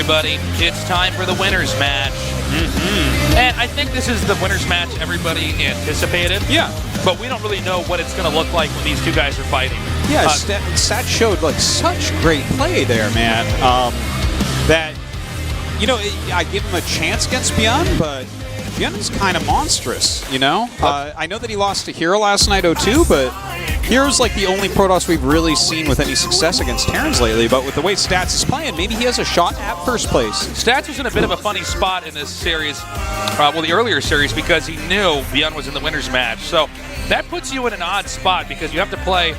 everybody. It's time for the winner's match. And I think this is the winner's match everybody anticipated. Yeah. But we don't really know what it's going to look like when these two guys are fighting. Yeah, Stat showed like such great play there, man. That, you know, I give him a chance against ByuN, but ByuN is kind of monstrous, you know? I know that he lost to Hero last night 0-2, but Hero's like the only Protoss we've really seen with any success against Terrans lately, but with the way Stats is playing, maybe he has a shot at first place. Stats was in a bit of a funny spot in this series, well, the earlier series, because he knew ByuN was in the winner's match. So that puts you in an odd spot because you have to play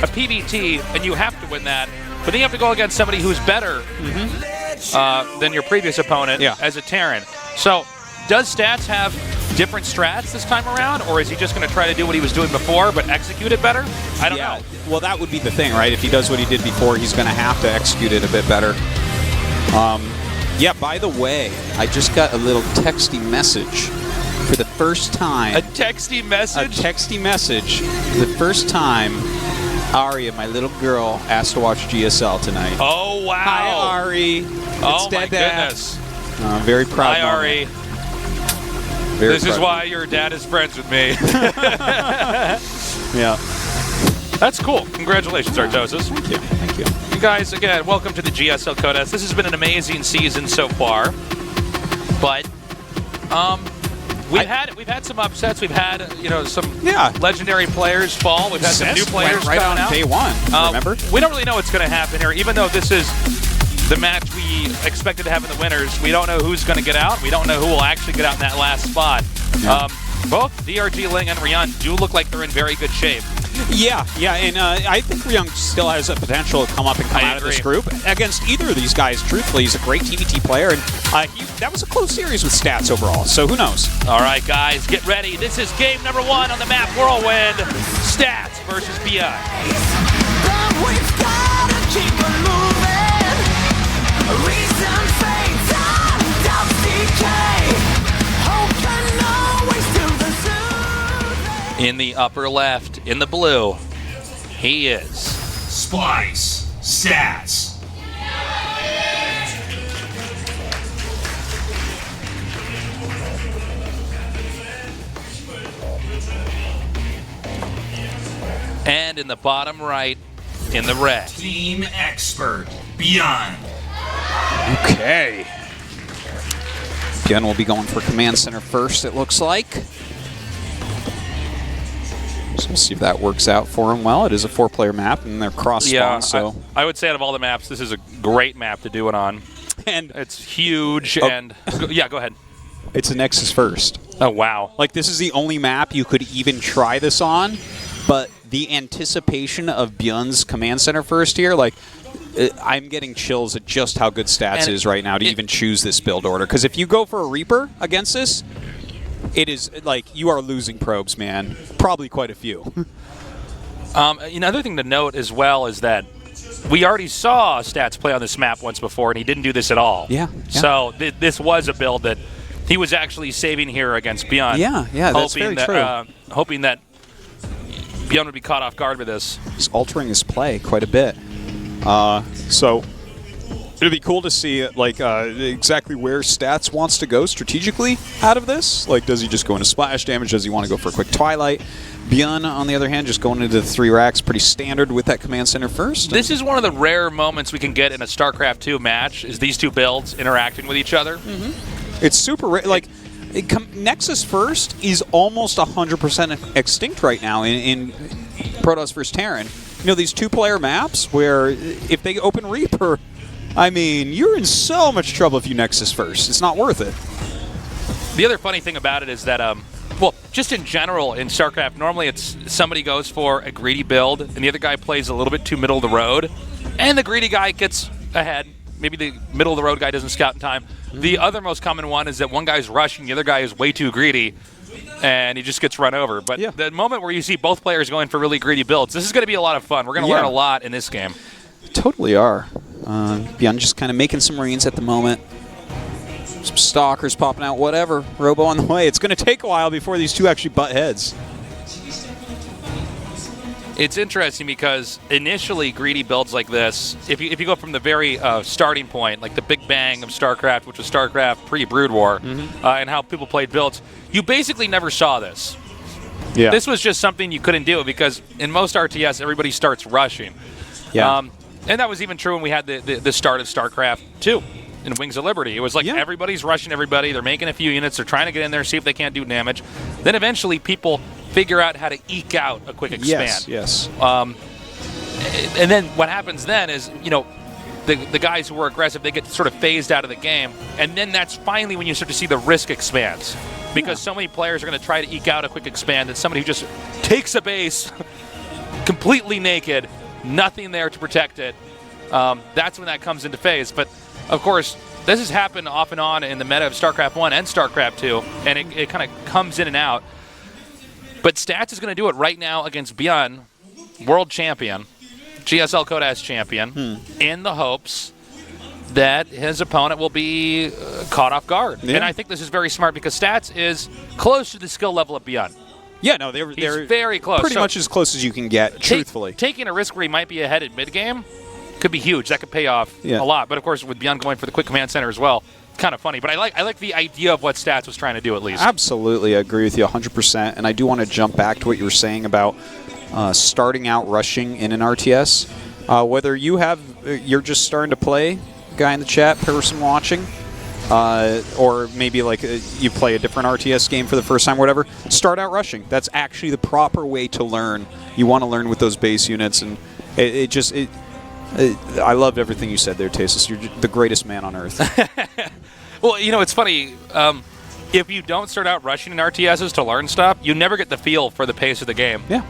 a PVT and you have to win that, but then you have to go against somebody who's better than your previous opponent as a Terran. So does Stats have different strats this time around, or is he just going to try to do what he was doing before but execute it better? I don't know. Well, that would be the thing, right? If he does what he did before, he's going to have to execute it a bit better. Yeah, by the way, I just got a little texty message for the first time. A texty message? A texty message. For the first time, Aria, my little girl, asked to watch GSL tonight. Oh, wow. Hi, Ari. Oh, my goodness. I'm very proud. Hi, Ari. This is why your dad is friends with me. Yeah. That's cool. Congratulations, Artosis. Thank you. Thank you. You guys, again, welcome to the GSL Codex. This has been an amazing season so far. But we've had some upsets. We've had some legendary players fall. We've had some new players right coming on out. day one. Remember? We don't really know what's going to happen here, even though this is the match we expected to have in the winners. We don't know who's going to get out. We don't know who will actually get out in that last spot. Yeah. Both DRG, Ling, and ByuN do look like they're in very good shape. Yeah, and I think ByuN still has a potential to come up and come out of this group. Against either of these guys, truthfully, he's a great TVT player, and that was a close series with Stats overall, so who knows? All right, guys, get ready. This is game number 1 on the map Whirlwind. Stats versus ByuN. We've gotta keep on moving. Reason fatal, doubt decay. Hope can always do the soothing. In the upper left, in the blue, he is Splice Stats. And in the bottom right, in the red, Team Expert ByuN. Okay. ByuN will be going for Command Center first, it looks like. So we'll see if that works out for him well. It is a 4-player map, and they're cross-spawn, so... I would say out of all the maps, this is a great map to do it on. And it's huge, and... Yeah, go ahead. It's a Nexus first. Oh, wow. Like, this is the only map you could even try this on, but the anticipation of ByuN's Command Center first here, like... I'm getting chills at just how good Stats is right now to even choose this build order. Because if you go for a Reaper against this, it is like you are losing probes, man. Probably quite a few. Another thing to note as well is that we already saw Stats play on this map once before, and he didn't do this at all. Yeah. So this was a build that he was actually saving here against ByuN. Yeah, that's very true. Hoping that ByuN would be caught off guard with this. He's altering his play quite a bit. So it'd be cool to see like exactly where Stats wants to go strategically out of this. Like, does he just go into splash damage? Does he want to go for a quick Twilight? ByuN, on the other hand, just going into the 3 racks, pretty standard with that Command Center first. This is one of the rare moments we can get in a StarCraft 2 match, is these two builds interacting with each other. It's super rare. Like, Nexus first is almost 100% extinct right now in Protoss vs. Terran. You know, these 2-player maps where if they open Reaper, I mean, you're in so much trouble if you Nexus first. It's not worth it. The other funny thing about it is that, well, just in general in StarCraft, normally it's somebody goes for a greedy build and the other guy plays a little bit too middle of the road, and the greedy guy gets ahead. Maybe the middle of the road guy doesn't scout in time. The other most common one is that one guy's rushing, the other guy is way too greedy, and he just gets run over. But the moment where you see both players going for really greedy builds, this is going to be a lot of fun. We're going to learn a lot in this game. Totally are. ByuN just kind of making some Marines at the moment. Some Stalkers popping out, whatever. Robo on the way. It's going to take a while before these two actually butt heads. It's interesting because initially greedy builds like this, if you go from the very starting point, like the big bang of StarCraft, which was StarCraft pre-Brood War, and how people played builds, you basically never saw this. Yeah. This was just something you couldn't do because in most RTS, everybody starts rushing. Yeah. And that was even true when we had the start of StarCraft 2 in Wings of Liberty. It was like everybody's rushing everybody. They're making a few units. They're trying to get in there, see if they can't do damage. Then eventually people figure out how to eke out a quick expand. Yes. And then what happens then is, the guys who were aggressive, they get sort of phased out of the game. And then that's finally when you start to see the risk expands. Because so many players are going to try to eke out a quick expand that somebody who just takes a base completely naked, nothing there to protect it. That's when that comes into phase. But, of course, this has happened off and on in the meta of StarCraft 1 and StarCraft 2, and it kind of comes in and out. But Stats is going to do it right now against ByuN, world champion, GSL Code S champion, in the hopes that his opponent will be caught off guard. Yeah. And I think this is very smart because Stats is close to the skill level of ByuN. Yeah, no, they're very close. Pretty much as close as you can get, truthfully. Taking a risk where he might be ahead at mid-game could be huge. That could pay off a lot. But, of course, with ByuN going for the quick command center as well, kind of funny. But I like the idea of what Stats was trying to do at least. Absolutely. I agree with you 100%. And I do want to jump back to what you were saying about starting out rushing in an RTS. Whether you're just starting to play, guy in the chat, person watching, or maybe like you play a different RTS game for the first time, whatever, start out rushing. That's actually the proper way to learn. You want to learn with those base units, and I loved everything you said there, Tasteless. You're the greatest man on earth. Well, it's funny. If you don't start out rushing in RTSs to learn stuff, you never get the feel for the pace of the game. Yeah.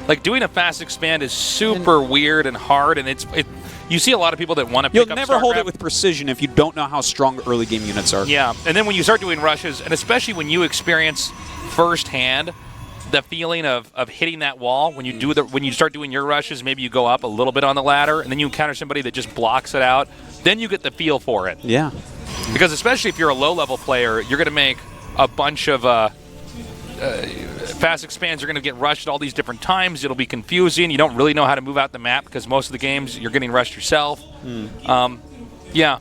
Like, doing a fast expand is super weird and hard, and you see a lot of people that want to pick up You'll never hold StarCraft. it with precision if you don't know how strong early game units are. Yeah, and then when you start doing rushes, and especially when you experience firsthand the feeling of hitting that wall, when you start doing your rushes, maybe you go up a little bit on the ladder, and then you encounter somebody that just blocks it out, then you get the feel for it. Yeah. Because especially if you're a low-level player, you're going to make a bunch of fast expands are going to get rushed at all these different times. It'll be confusing. You don't really know how to move out the map because most of the games you're getting rushed yourself. Yeah.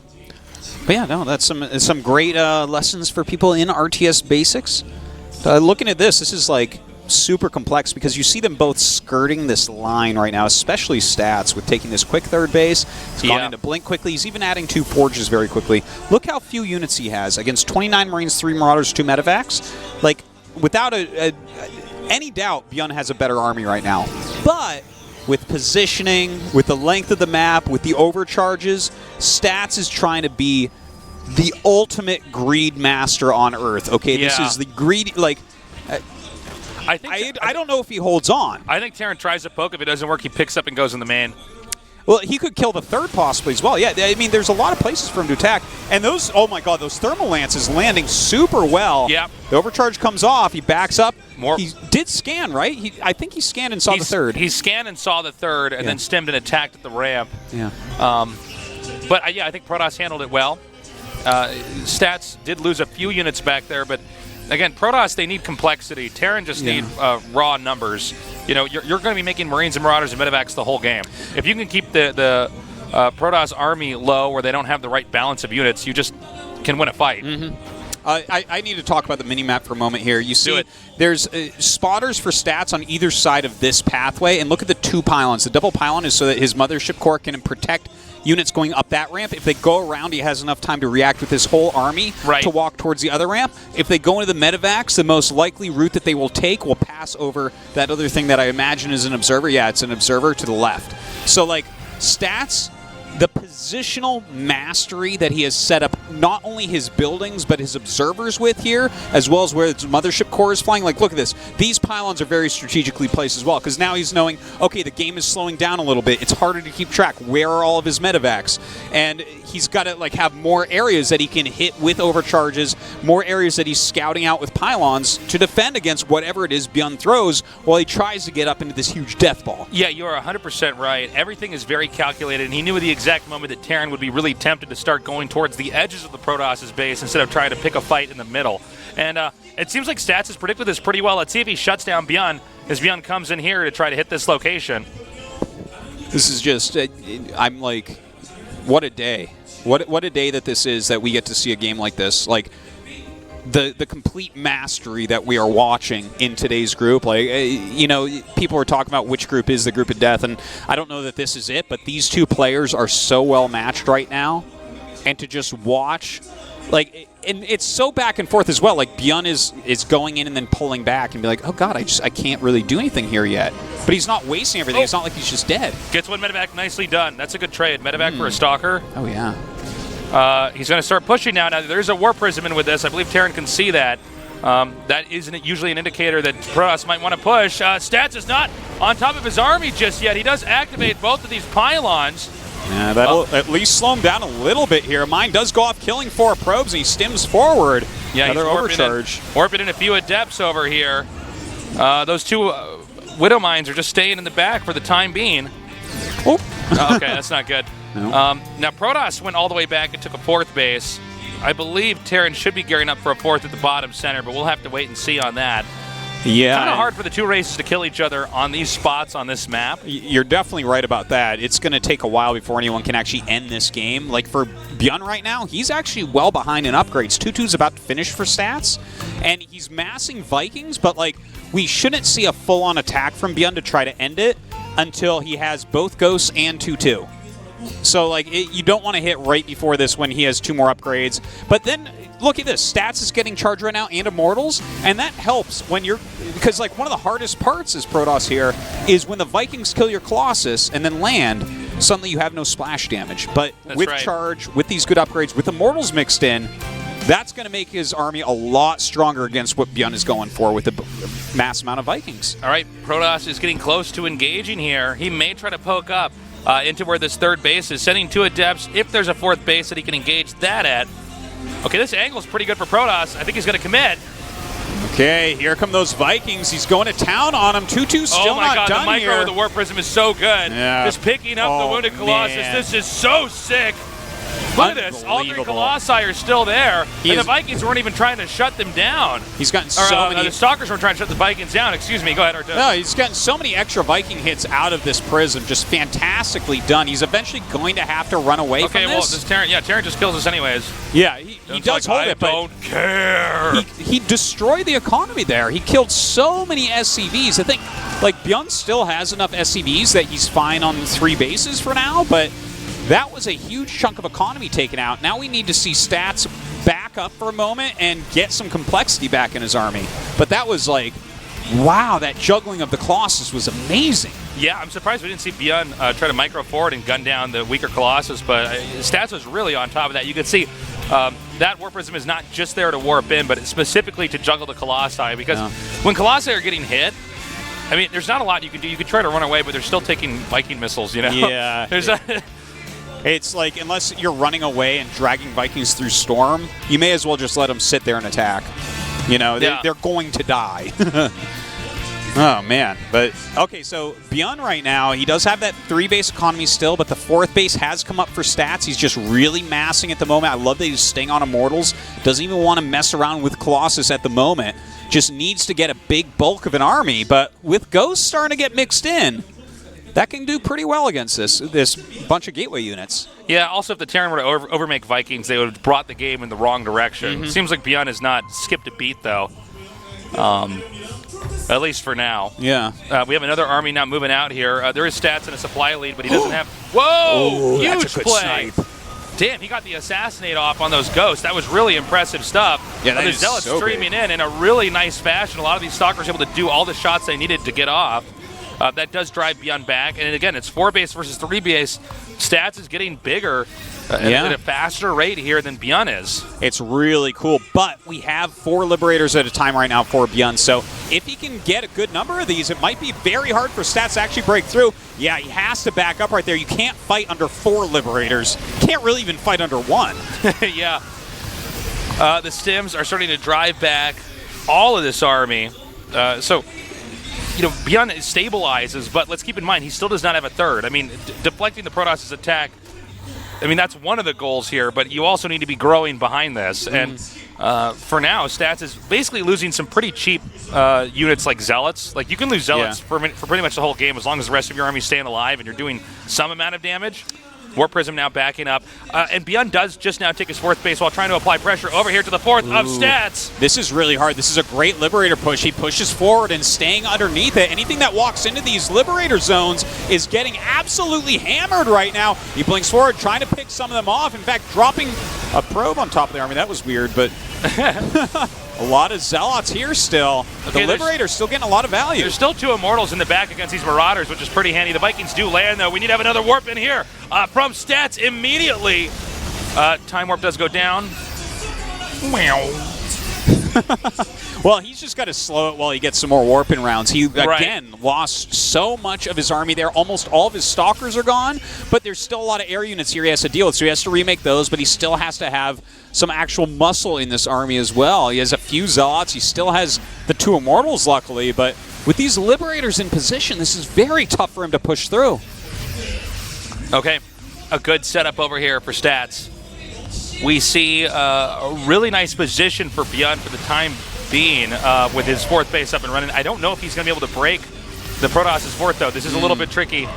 But yeah, no, that's some great lessons for people in RTS basics. Looking at this is like super complex because you see them both skirting this line right now, especially Stats with taking this quick third base. He's gone into Blink quickly. He's even adding 2 Forges very quickly. Look how few units he has against 29 Marines, 3 Marauders, 2 Medevacs. Like, without any doubt, ByuN has a better army right now. But with positioning, with the length of the map, with the overcharges, Stats is trying to be the ultimate greed master on Earth. Okay, this is the greedy, like... I don't know if he holds on. I think Terran tries to poke. If it doesn't work, he picks up and goes in the main. Well, he could kill the third possibly as well. Yeah, I mean, there's a lot of places for him to attack. And those, oh my god, those thermal lances landing super well. Yeah. The overcharge comes off. He backs up. More. He did scan, right? I think he scanned and saw the third. He scanned and saw the third and then stemmed and attacked at the ramp. Yeah. But, I think Protoss handled it well. Stats did lose a few units back there, but again, Protoss, they need complexity. Terran just need raw numbers. You're going to be making Marines and Marauders and Medevacs the whole game. If you can keep the Protoss army low where they don't have the right balance of units, you just can win a fight. I need to talk about the mini-map for a moment here. You see, there's spotters for Stats on either side of this pathway, and look at the 2 pylons. The double pylon is so that his Mothership Core can protect units going up that ramp. If they go around, he has enough time to react with his whole army to walk towards the other ramp. If they go into the Medevacs, the most likely route that they will take will pass over that other thing that I imagine is an observer. Yeah, it's an observer to the left. So, like, Stats, the positional mastery that he has set up not only his buildings but his observers with here, as well as where his Mothership Core is flying. Like, look at this. These pylons are very strategically placed as well, because now he's knowing, okay, the game is slowing down a little bit. It's harder to keep track. Where are all of his Medevacs? And he's got to like have more areas that he can hit with overcharges, more areas that he's scouting out with pylons to defend against whatever it is ByuN throws while he tries to get up into this huge death ball. Yeah, you are 100% right. Everything is very calculated, and he knew at the exact moment that Terran would be really tempted to start going towards the edges of the Protoss's base instead of trying to pick a fight in the middle. And it seems like Stats has predicted this pretty well. Let's see if he shuts down ByuN. as ByuN comes in here to try to hit this location. This is just, I'm like, what a day. What a day that this is, that we get to see a game like this. Like, the complete mastery that we are watching in today's group. Like, you know, people are talking about which group is the group of death, and I don't know that this is it, but these two players are so well matched right now. And to just watch, like, and it's so back and forth as well. Like, ByuN is going in and then pulling back and be like, oh god, I can't really do anything here yet. But he's not wasting everything. It's not like he's just dead. Gets one medevac, nicely done. That's a good trade. Medevac for a Stalker. Oh yeah. He's going to start pushing now. Now, there's a War Prism in with this. I believe Terran can see that. That isn't usually an indicator that Protoss might want to push. Stats is not on top of his army just yet. He does activate both of these pylons. Yeah, that'll at least slow him down a little bit here. Mine does go off, killing 4 probes, and he stims forward. Yeah, another he's overcharge. Orbiting a few adepts over here. Those 2 Widow Mines are just staying in the back for the time being. Oh. Okay, that's not good. No. Now, Protoss went all the way back and took a 4th base. I believe Terran should be gearing up for a 4th at the bottom center, but we'll have to wait and see on that. Yeah. Kind of hard for the 2 races to kill each other on these spots on this map. You're definitely right about that. It's going to take a while before anyone can actually end this game. Like, for ByuN right now, he's actually well behind in upgrades. 2-2's about to finish for stats, and he's massing Vikings, but, like, we shouldn't see a full-on attack from ByuN to try to end it until he has both Ghosts and 2-2. So, like, you don't want to hit right before this when he has 2 more upgrades. But then, look at this. Stats is getting charged right now and Immortals, and that helps when you're... Because, like, one of the hardest parts is Protoss here is when the Vikings kill your Colossus and then land, suddenly you have no splash damage. But with charge, with these good upgrades, with Immortals mixed in, that's going to make his army a lot stronger against what ByuN is going for with the mass amount of Vikings. All right, Protoss is getting close to engaging here. He may try to poke up into where this 3rd base is, sending 2 adepts if there's a 4th base that he can engage that at. Okay, this angle is pretty good for Protoss. I think he's going to commit. Okay, here come those Vikings. He's going to town on him. 2-2 still not done here. The micro with the War Prism is so good. Yeah. Just picking up the Wounded Colossus. Man. This is so sick. Look at this. All 3 Colossi are still there. And the Vikings weren't even trying to shut them down. He's gotten so many... The Stalkers weren't trying to shut the Vikings down. Excuse me. Go ahead, Artur. No, he's gotten so many extra Viking hits out of this Prism. Just fantastically done. He's eventually going to have to run away from this. Okay, well, this Terran just kills us anyways. Yeah, he does hold it, but... I don't care. He destroyed the economy there. He killed so many SCVs. I think, like, ByuN still has enough SCVs that he's fine on 3 bases for now, but... That was a huge chunk of economy taken out. Now we need to see stats back up for a moment and get some complexity back in his army. But that was like, wow, that juggling of the Colossus was amazing. Yeah, I'm surprised we didn't see ByuN try to micro forward and gun down the weaker Colossus, but stats was really on top of that. You could see that War Prism is not just there to warp in, but it's specifically to juggle the Colossi, because when Colossi are getting hit, I mean, there's not a lot you can do. You could try to run away, but they're still taking Viking missiles, you know? Yeah. It's like, unless you're running away and dragging Vikings through Storm, you may as well just let them sit there and attack. You know, they're going to die. Oh, man. But, okay, so ByuN right now, he does have that 3-base economy still, but the 4th base has come up for stats. He's just really massing at the moment. I love that he's staying on Immortals. Doesn't even want to mess around with Colossus at the moment. Just needs to get a big bulk of an army, but with Ghosts starting to get mixed in, that can do pretty well against this bunch of gateway units. Yeah, also if the Terran were to overmake Vikings, they would have brought the game in the wrong direction. Seems like ByuN has not skipped a beat, though. At least for now. Yeah. We have another army now moving out here. There is stats and a supply lead, but he doesn't have... Whoa! Huge that's a good play! snipe. Damn, he got the assassinate off on those Ghosts. That was really impressive stuff. Yeah, that the is Zealots so streaming in a really nice fashion. A lot of these Stalkers were able to do all the shots they needed to get off. That does drive ByuN back. And again, it's 4-base versus 3-base. Stats is getting bigger at a faster rate here than ByuN is. It's really cool. But we have 4 Liberators at a time right now for ByuN. So if he can get a good number of these, it might be very hard for stats to actually break through. Yeah, he has to back up right there. You can't fight under 4 Liberators. Can't really even fight under 1. Yeah. The Stims are starting to drive back all of this army. You know, ByuN stabilizes, but let's keep in mind, he still does not have a 3rd. I mean, deflecting the Protoss' attack, I mean, that's one of the goals here, but you also need to be growing behind this. And for now, Stats is basically losing some pretty cheap units like Zealots. Like, you can lose Zealots for pretty much the whole game as long as the rest of your army's staying alive and you're doing some amount of damage. War Prism now backing up. And ByuN does just now take his 4th base while trying to apply pressure over here to the 4th of Stats. This is really hard. This is a great Liberator push. He pushes forward and staying underneath it. Anything that walks into these Liberator zones is getting absolutely hammered right now. He blinks forward, trying to pick some of them off. In fact, dropping a probe on top of the army. That was weird, but a lot of Zealots here still. Okay, the Liberator's still getting a lot of value. There's still 2 Immortals in the back against these Marauders, which is pretty handy. The Vikings do land, though. We need to have another Warp in here from Stats immediately. Time Warp does go down. Wow. Well, he's just got to slow it while he gets some more warping rounds. He, again, lost so much of his army there. Almost all of his Stalkers are gone, but there's still a lot of air units here he has to deal with, so he has to remake those, but he still has to have some actual muscle in this army as well. He has a few Zealots. He still has the 2 Immortals, luckily, but with these Liberators in position, this is very tough for him to push through. Okay, a good setup over here for Stats. We see a really nice position for ByuN for the time being with his 4th base up and running. I don't know if he's going to be able to break the Protoss' 4th, though. This is a little bit tricky.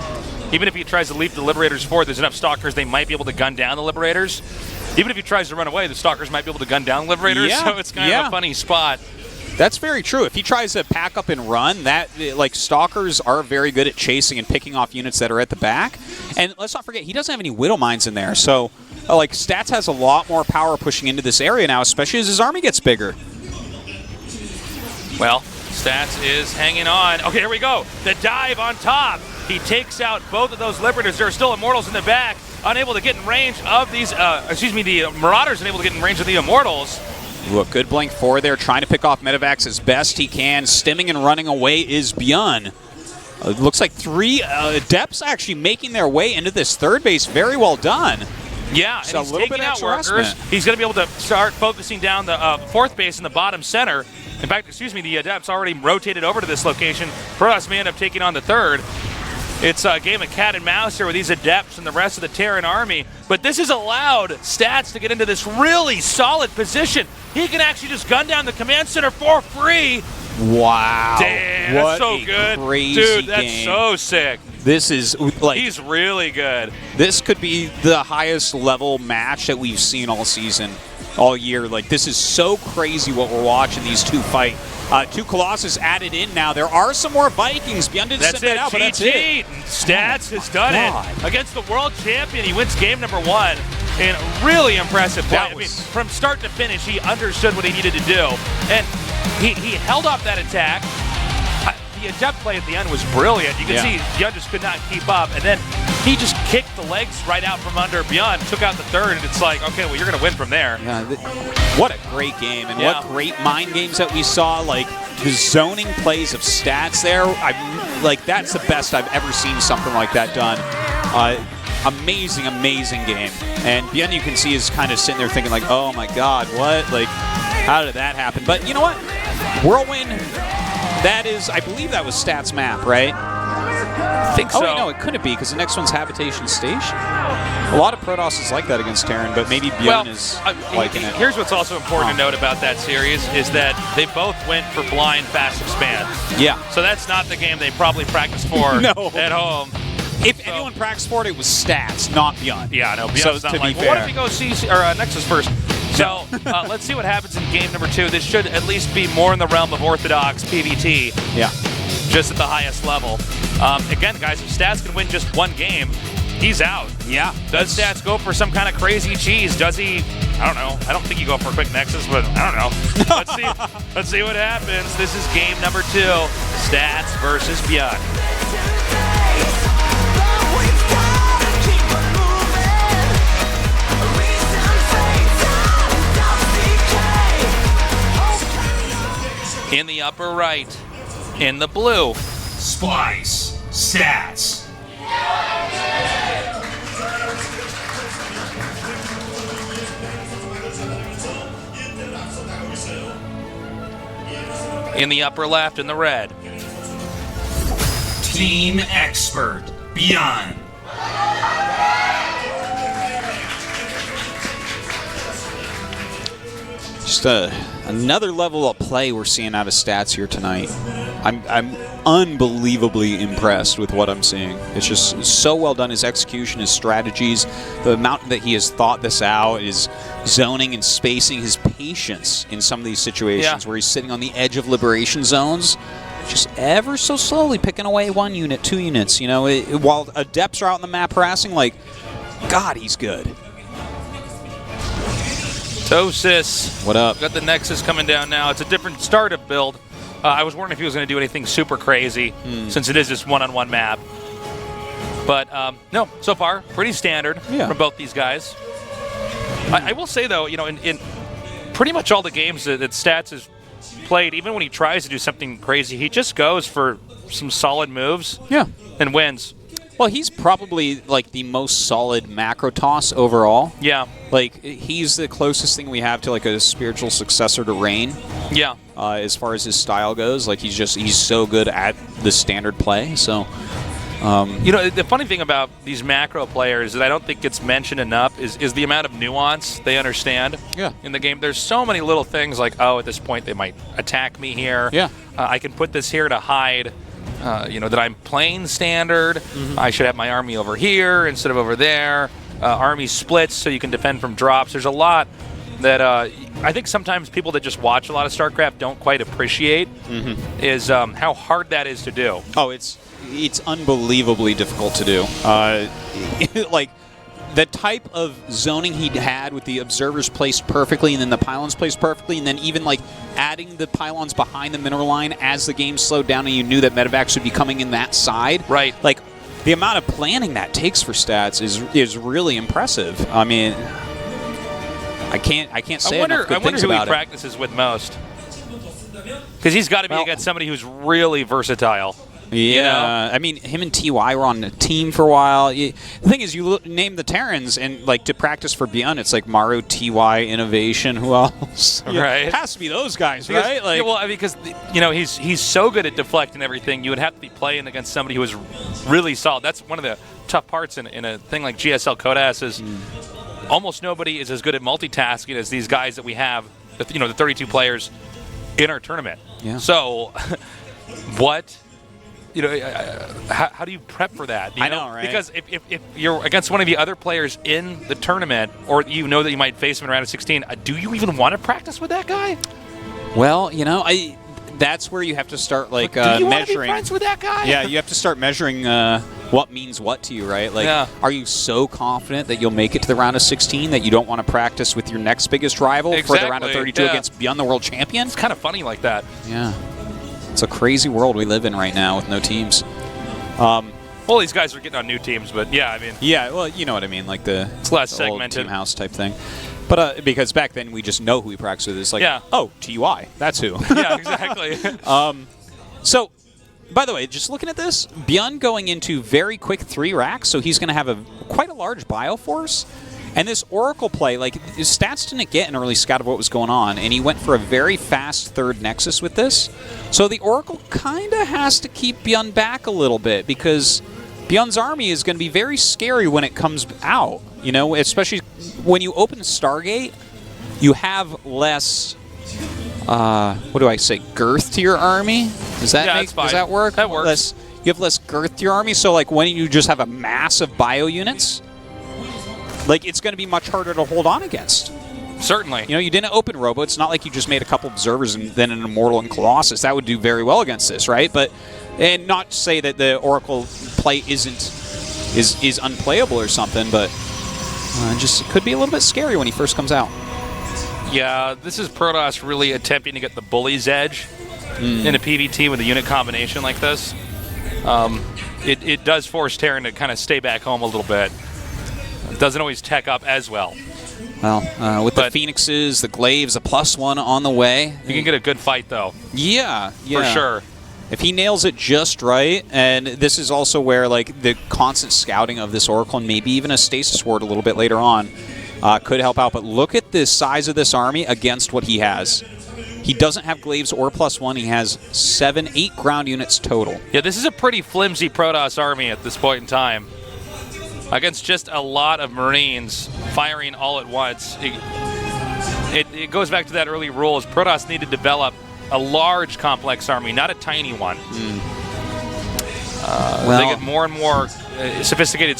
Even if he tries to leave the Liberators forward, there's enough Stalkers, they might be able to gun down the Liberators. Even if he tries to run away, the Stalkers might be able to gun down the Liberators, so it's kind of a funny spot. That's very true. If he tries to pack up and run, that like Stalkers are very good at chasing and picking off units that are at the back. And let's not forget, he doesn't have any Widow Mines in there, so like Stats has a lot more power pushing into this area now, especially as his army gets bigger. Well, Stats is hanging on. Okay, here we go. The dive on top. He takes out both of those Liberators. There are still Immortals in the back, unable to get in range of these, the Marauders unable to get in range of the Immortals. Ooh, a good blink forward there, trying to pick off Medivacs as best he can. Stimming and running away is ByuN. It looks like 3 Adepts actually making their way into this 3rd base. Very well done. Yeah, so and he's taking out workers. He's going to be able to start focusing down the 4th base in the bottom center. In fact, the Adepts already rotated over to this location. Protoss may end up taking on the 3rd. It's a game of cat and mouse here with these Adepts and the rest of the Terran army. But this has allowed Stats to get into this really solid position. He can actually just gun down the command center for free. Wow. Damn, what that's so a good. Crazy Dude, that's game. so sick. This is like He's really good. This could be the highest level match that we've seen all season, all year. Like, this is so crazy what we're watching these 2 fight. 2 Colossus added in now. There are some more Vikings. ByuN didn't send that out, but that's it. Stats has done it against the world champion. He wins game number 1. And really impressive play. I mean, from start to finish, he understood what he needed to do. And he held off that attack. The Adept play at the end was brilliant. You can see ByuN just could not keep up. And then he just kicked the legs right out from under ByuN, took out the 3rd, and it's like, okay, well, you're going to win from there. Yeah, what a great game, and what great mind games that we saw. Like, the zoning plays of Stats there, like, that's the best I've ever seen something like that done. Amazing, amazing game. And ByuN, you can see, is kind of sitting there thinking, like, oh my god, what? Like, how did that happen? But you know what? Whirlwind, that is, I believe that was Stats map, right? I think so. Oh, wait, no, it couldn't be, because the next one's Habitation Station. A lot of Protoss is like that against Terran, but maybe ByuN is liking it. Here's what's also important to note about that series is that they both went for blind fast expand. Yeah. So that's not the game they probably practiced for at home. If anyone practiced for it was Stats, not ByuN. Yeah, no, ByuN's not like, well, what if we go Nexus first? So let's see what happens in game number 2. This should at least be more in the realm of Orthodox PvT. Yeah. Just at the highest level. Again, guys, if Stats can win just 1 game, he's out. Yeah. Does Stats go for some kind of crazy cheese? Does he? I don't know. I don't think he go for a quick Nexus, but I don't know. Let's see what happens. This is game number 2. Stats versus ByuN. In the upper right, in the blue. Splice. Stats. In the upper left, in the red. Team Expert. ByuN. Just another level of play we're seeing out of Stats here tonight. I'm unbelievably impressed with what I'm seeing. It's just so well done. His execution, his strategies, the amount that he has thought this out, his zoning and spacing, his patience in some of these situations where he's sitting on the edge of liberation zones, just ever so slowly picking away 1 unit, 2 units. You know, while adepts are out on the map harassing, like, God, he's good. Tosis. What up? Got the Nexus coming down now. It's a different startup build. I was wondering if he was going to do anything super crazy since it is this one-on-one map. But no, so far, pretty standard from both these guys. I will say, though, you know, in pretty much all the games that Stats has played, even when he tries to do something crazy, he just goes for some solid moves and wins. Well, he's probably like the most solid macro toss overall. Yeah. Like, he's the closest thing we have to like a spiritual successor to Rain. Yeah. As far as his style goes, like he's so good at the standard play. So, you know, the funny thing about these macro players that I don't think gets mentioned enough is the amount of nuance they understand in the game. There's so many little things like, oh, at this point they might attack me here. Yeah. I can put this here to hide. You know, that I'm playing standard. I should have my army over here instead of over there. Army splits so you can defend from drops. There's a lot that I think sometimes people that just watch a lot of StarCraft don't quite appreciate is how hard that is to do. Oh, it's unbelievably difficult to do. Like, the type of zoning he had with the observers placed perfectly and then the pylons placed perfectly, and then even like adding the pylons behind the mineral line as the game slowed down and you knew that medevacs would be coming in that side. Right. Like, the amount of planning that takes for Stats is really impressive. I mean, I can't say enough good things about it. I wonder who he practices with most. Because he's got to be against somebody who's really versatile. Yeah, you know? I mean, him and TY were on a team for a while. The thing is, you name the Terrans, and like to practice for ByuN, it's like Maru, TY, Innovation. Who else? Right, it has to be those guys, because, right? Like, well, because you know he's so good at deflecting everything. You would have to be playing against somebody who is really solid. That's one of the tough parts in a thing like GSL Codas is almost nobody is as good at multitasking as these guys that we have. You know, the 32 players in our tournament. Yeah. So, what? You know, how do you prep for that? You I know, right? Because if you're against one of the other players in the tournament, or you know that you might face him in round of 16, do you even want to practice with that guy? Well, you know, that's where you have to start like do you measuring. want to be friends with that guy? Yeah, you have to start measuring what means what to you, right? Like, are you so confident that you'll make it to the round of 16 that you don't want to practice with your next biggest rival for the round of 32 against ByuN, the world champion? It's kind of funny like that. Yeah. It's a crazy world we live in right now with no teams. Well, these guys are getting on new teams, but yeah, I mean. Yeah, well, you know what I mean, like it's less the segmented old team house type thing. But because back then we just know who we practice with. It's like, oh, TY, that's who. Yeah, exactly. So, by the way, just looking at this, ByuN going into very quick 3 racks, so he's going to have quite a large bioforce. And this Oracle play, like, his Stats didn't get an early scout of what was going on, and he went for a very fast 3rd Nexus with this. So the Oracle kind of has to keep ByuN back a little bit, because ByuN's army is going to be very scary when it comes out. You know, especially when you open Stargate, you have less, what do I say, girth to your army? Does that does that work? That works. You have less girth to your army, so like when you just have a mass of bio units, like, it's going to be much harder to hold on against. Certainly. You know, you didn't open Robo. It's not like you just made a couple observers and then an Immortal and Colossus. That would do very well against this, right? But, and not to say that the Oracle play is unplayable or something, but just it could be a little bit scary when he first comes out. Yeah, this is Protoss really attempting to get the bully's edge in a PvT with a unit combination like this. It does force Terran to kind of stay back home a little bit. It doesn't always tech up as well. Well, with the Phoenixes, the Glaives, a +1 on the way. You can get a good fight, though. Yeah. For sure. If he nails it just right, and this is also where like the constant scouting of this Oracle and maybe even a Stasis Ward a little bit later on could help out. But look at the size of this army against what he has. He doesn't have Glaives or +1. He has 8 ground units total. Yeah, this is a pretty flimsy Protoss army at this point in time. Against just a lot of Marines firing all at once. it goes back to that early rule is Protoss need to develop a large complex army, not a tiny one. They get more and more sophisticated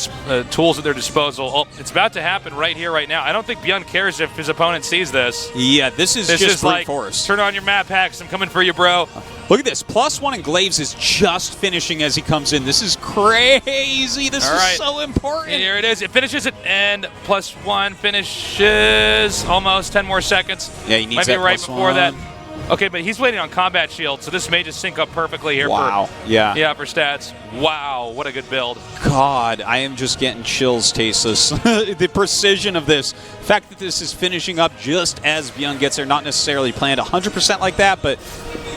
tools at their disposal. Oh, it's about to happen right here, right now. I don't think ByuN cares if his opponent sees this. Yeah, this is just brute like, force. Turn on your map hacks. I'm coming for you, bro. Look at this. +1 and Glaves is just finishing as he comes in. This is crazy. This is so important. Here it is. It finishes it, and +1 finishes almost 10 more seconds. Yeah, he needs Might be that right +1. before that. Okay, but he's waiting on combat shield, so this may just sync up perfectly here. Wow. For, yeah, for stats. Wow, what a good build. God, I am just getting chills, Tasteless. The precision of this. The fact that this is finishing up just as ByuN gets there, not necessarily planned 100% like that, but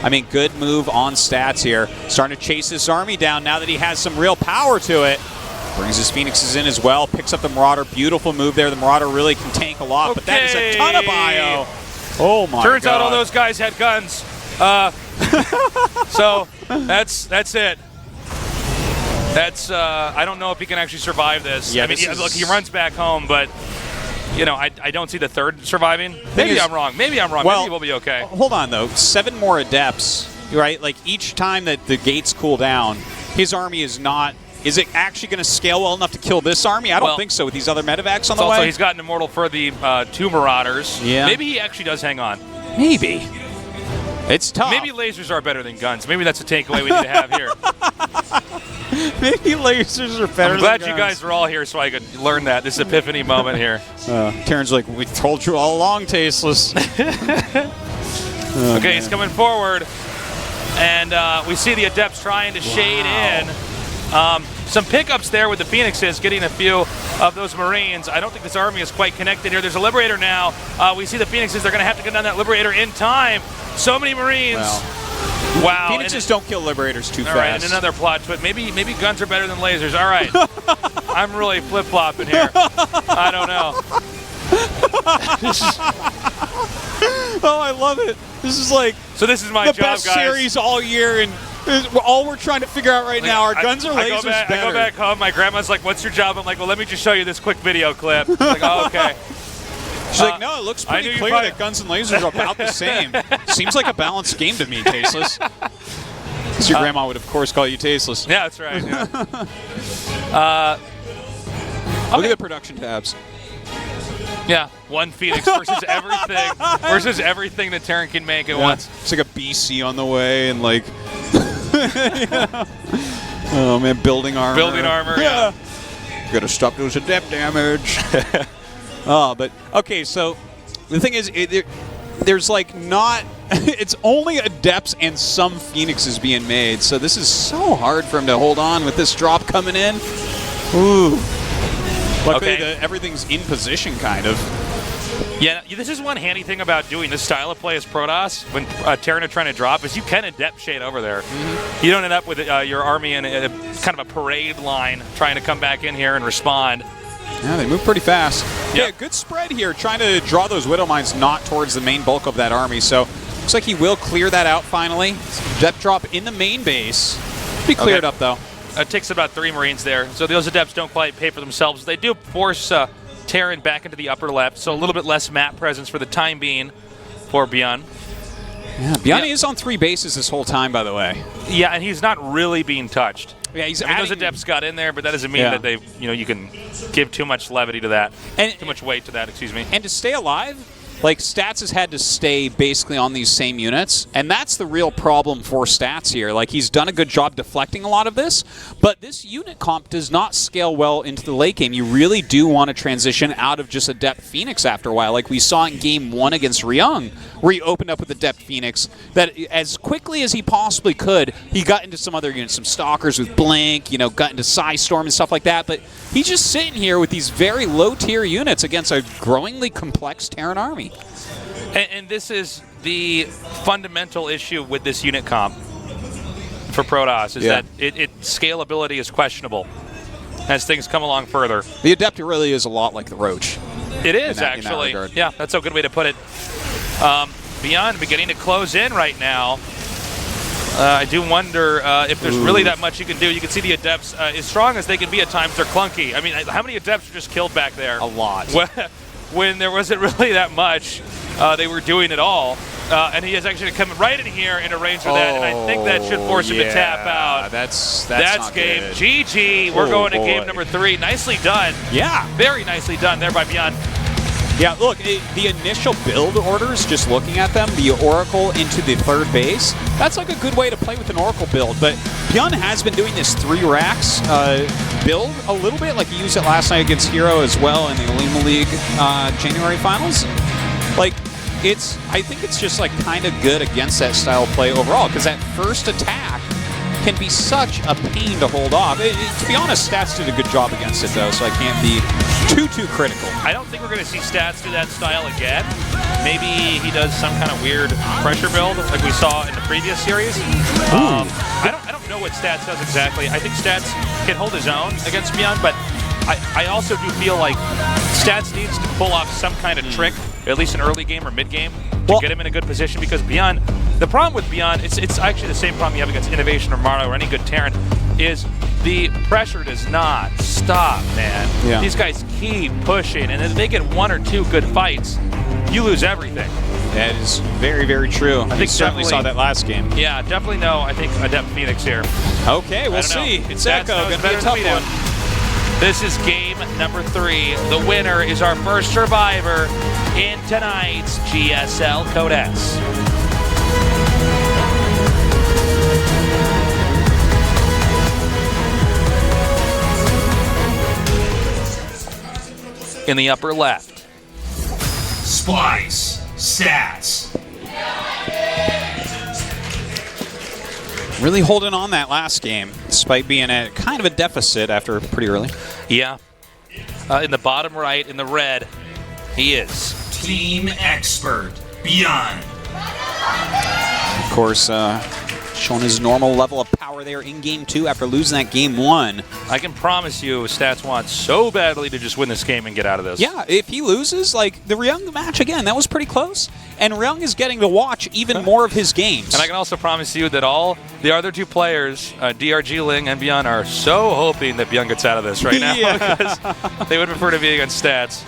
I mean, good move on stats here. Starting to chase this army down now that he has some real power to it. Brings his Phoenixes in as well, picks up the Marauder. Beautiful move there. The Marauder really can tank a lot, but that is a ton of bio. Oh my God. Turns out all those guys had guns. So that's it. That's I don't know if he can actually survive this. Yeah, I mean, look, he runs back home, but you know, I don't see the third surviving. Maybe I'm wrong. Maybe I'm wrong. Well, Maybe we'll be okay. Hold on though. 7 more Adepts, right? Like each time that the gates cool down, his army is not. Is it actually going to scale well enough to kill this army? I don't think so with these other medevacs on the way. Also, he's gotten immortal for the 2 Marauders. Yeah. Maybe he actually does hang on. Maybe. It's tough. Maybe lasers are better than guns. Maybe that's a takeaway we need to have here. Maybe lasers are better I'm glad than you guns. guys were all here so I could learn that. This epiphany moment here. Karen's like, we told you all along, Tasteless. Okay, he's coming forward. And we see the Adepts trying to shade in. Some pickups there with the Phoenixes, getting a few of those Marines. I don't think this army is quite connected here. There's a Liberator now. We see the Phoenixes. They're going to have to get down that Liberator in time. So many Marines. Wow. Phoenixes don't kill Liberators too fast. All right, and another plot twist. Maybe guns are better than lasers. All right. I'm really flip-flopping here. I don't know. Oh, I love it. This is like so this is my the job, best guys. series all year, and all we're trying to figure out right now are guns or lasers better. I go back home. My grandma's like, "What's your job?" I'm like, "Well, let me just show you this quick video clip." I'm like, "Oh, okay." She's like, "No, it looks pretty clear that guns and lasers are about the same. Seems like a balanced game to me, Tasteless." Because your grandma would, of course, call you Tasteless. Yeah, that's right. Yeah. Look at the production tabs. Yeah, one Phoenix versus everything that Terran can make at once. It's like a BC on the way, and like, oh man, building armor. Building armor. Yeah. Gotta stop those adept damage. But okay, so the thing is, there's like not. It's only Adepts and some Phoenixes being made, so this is so hard for him to hold on with this drop coming in. Ooh. Luckily, everything's in position, kind of. Yeah, this is one handy thing about doing this style of play as Protoss, when Terran are trying to drop, is you can Adept shade over there. You don't end up with your army in a kind of a parade line trying to come back in here and respond. Yeah, they move pretty fast. Yep. Yeah, good spread here, trying to draw those Widow Mines not towards the main bulk of that army. So looks like he will clear that out finally. Depth drop in the main base. Be cleared up, though. It takes about 3 Marines there. So those Adepts don't quite pay for themselves. They do force Terran back into the upper left, so a little bit less map presence for the time being for ByuN. Yeah, ByuN is on 3 bases this whole time, by the way. Yeah, and he's not really being touched. Yeah, he's those Adepts got in there, but that doesn't mean that they, you can give too much levity to that, too much weight to that. Excuse me. And to stay alive, like Stats has had to stay basically on these same units, and that's the real problem for Stats here. Like he's done a good job deflecting a lot of this, but this unit comp does not scale well into the late game. You really do want to transition out of just Adept Phoenix after a while, like we saw in Game 1 against Ryung, where he opened up with Adept Phoenix. That as quickly as he possibly could, he got into some other units, some Stalkers with Blink, got into Psystorm and stuff like that. But he's just sitting here with these very low-tier units against a growingly complex Terran army. And this is the fundamental issue with this unit comp for Protoss, is that its scalability is questionable as things come along further. The Adept really is a lot like the Roach. It is, actually. Yeah, that's a good way to put it. ByuN beginning to close in right now. I do wonder if there's really that much you can do. You can see the Adepts, as strong as they can be at times, they're clunky. I mean, how many Adepts are just killed back there? A lot. when there wasn't really that much, they were doing it all. And he is actually coming right in here into range for that, and I think that should force him to tap out. That's not game. good. GG. We're going to game boy. number 3. Nicely done. Yeah. Very nicely done there by ByuN. Yeah, look, the initial build orders, just looking at them, the Oracle into the third base, that's like a good way to play with an Oracle build. But ByuN has been doing this 3 racks build a little bit, like he used it last night against Hero as well in the Olima League January finals. Like, I think it's just like kind of good against that style of play overall, because that first attack can be such a pain to hold off. To be honest, Stats did a good job against it, though, so I can't be too critical. I don't think we're going to see Stats do that style again. Maybe he does some kind of weird pressure build like we saw in the previous series. I don't know what Stats does exactly. I think Stats can hold his own against ByuN, but I also do feel like Stats needs to pull off some kind of trick, at least an early game or mid game, to get him in a good position, because ByuN, the problem with ByuN, it's actually the same problem you have against Innovation or Mario or any good Terran, is the pressure does not stop, man. Yeah. These guys keep pushing, and if they get 1 or 2 good fights, you lose everything. That is very, very true. I think certainly saw that last game. Yeah, definitely no, I think Adept Phoenix here. Okay, we'll see. It's Echo, going to be a tough one. This is game number 3. The winner is our first survivor in tonight's GSL Code S. In the upper left, Splice. Stats. Really holding on that last game, despite being at kind of a deficit after pretty early. yeah. In the bottom right, in the red, he is. Team expert. ByuN. Of course, showing his normal level of power there in Game 2 after losing that Game 1. I can promise you Stats want so badly to just win this game and get out of this. Yeah, if he loses, like the Ryung match again, that was pretty close. And Ryung is getting to watch even more of his games. And I can also promise you that all the other 2 players, DRG Ling and ByuN, are so hoping that ByuN gets out of this right now because they would prefer to be against Stats.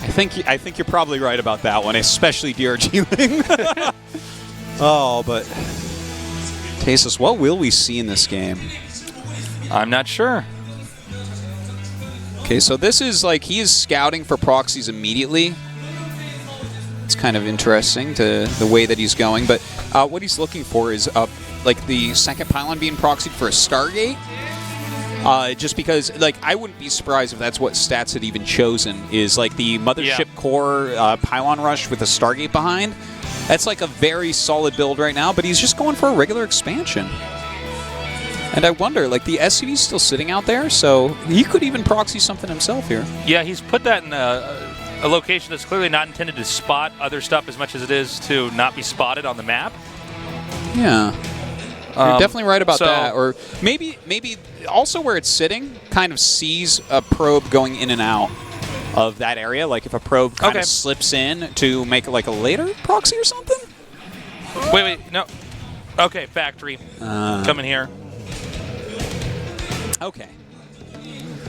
I think you're probably right about that one, especially DRG Ling. Oh, but Tasus, what will we see in this game? I'm not sure. Okay, so this is like he is scouting for proxies immediately. It's kind of interesting to the way that he's going, but what he's looking for is like the second pylon being proxied for a Stargate. Just because, like, I wouldn't be surprised if that's what Stats had even chosen, is like the Mothership Core pylon rush with a Stargate behind. That's like a very solid build right now, but he's just going for a regular expansion. And I wonder, like, the SCV's still sitting out there, so he could even proxy something himself here. Yeah, he's put that in a location that's clearly not intended to spot other stuff as much as it is to not be spotted on the map. Yeah. You're definitely right about so- that. Or maybe also where it's sitting kind of sees a probe going in and out of that area. Like if a probe kind of slips in to make like a later proxy or something? Wait, no. Okay, factory. Coming here. Okay.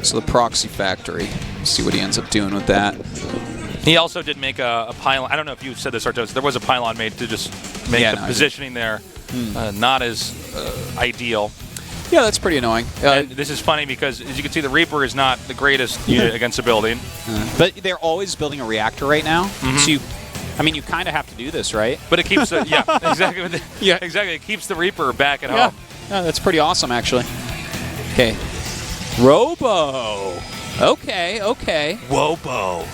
So the proxy factory. See what he ends up doing with that. He also did make a pylon. I don't know if you said this, Artos. There was a pylon made to just make the positioning there not as ideal. Yeah, that's pretty annoying. And this is funny because, as you can see, the Reaper is not the greatest unit against a building. But they're always building a reactor right now. So you kind of have to do this, right? But it keeps the, exactly. Exactly. It keeps the Reaper back at home. Yeah, that's pretty awesome, actually. Okay. Robo. Okay. Wobo.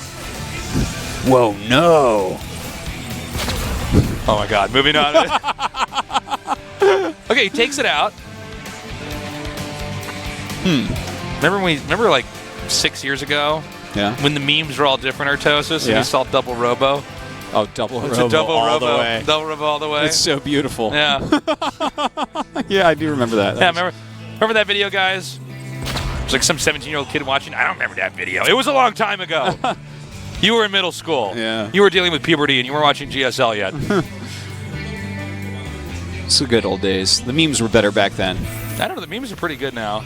Whoa, no. Oh my God. Moving on. Okay, he takes it out. Remember like 6 years ago? Yeah. When the memes were all different, Artosis, and you saw double Robo? Oh, double It's Robo a double all Robo. the way. Double Robo all the way. It's so beautiful. Yeah. Yeah, I do remember that. Yeah, remember that video, guys? It's like some 17-year-old kid watching. I don't remember that video. It was a long time ago. You were in middle school. Yeah. You were dealing with puberty, and you weren't watching GSL yet. It's the good old days. The memes were better back then. I don't know. The memes are pretty good now.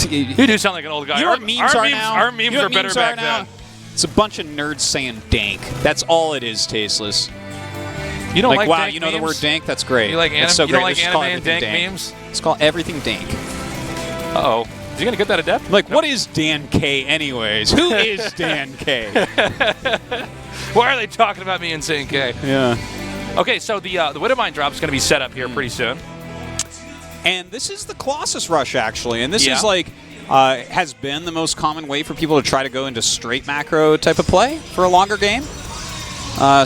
You You do sound like an old guy. know what memes are now? Our memes You know are what better memes back are now? then. It's a bunch of nerds saying dank. That's all it is, Tasteless. You don't like wow, dank you know memes? the word dank? That's great. You like That's anime? so You don't great. like Let's just call anime and everything dank memes? Let's call everything dank. Uh-oh. Is he going to get that a depth? Like, what is Dan K anyways? Who is Dan K? Why are they talking about me and saying K? Yeah. Okay, so the Widowmine drop is going to be set up here pretty soon. And this is the Colossus Rush, actually. And this Yeah. is like, has been the most common way for people to try to go into straight macro type of play for a longer game.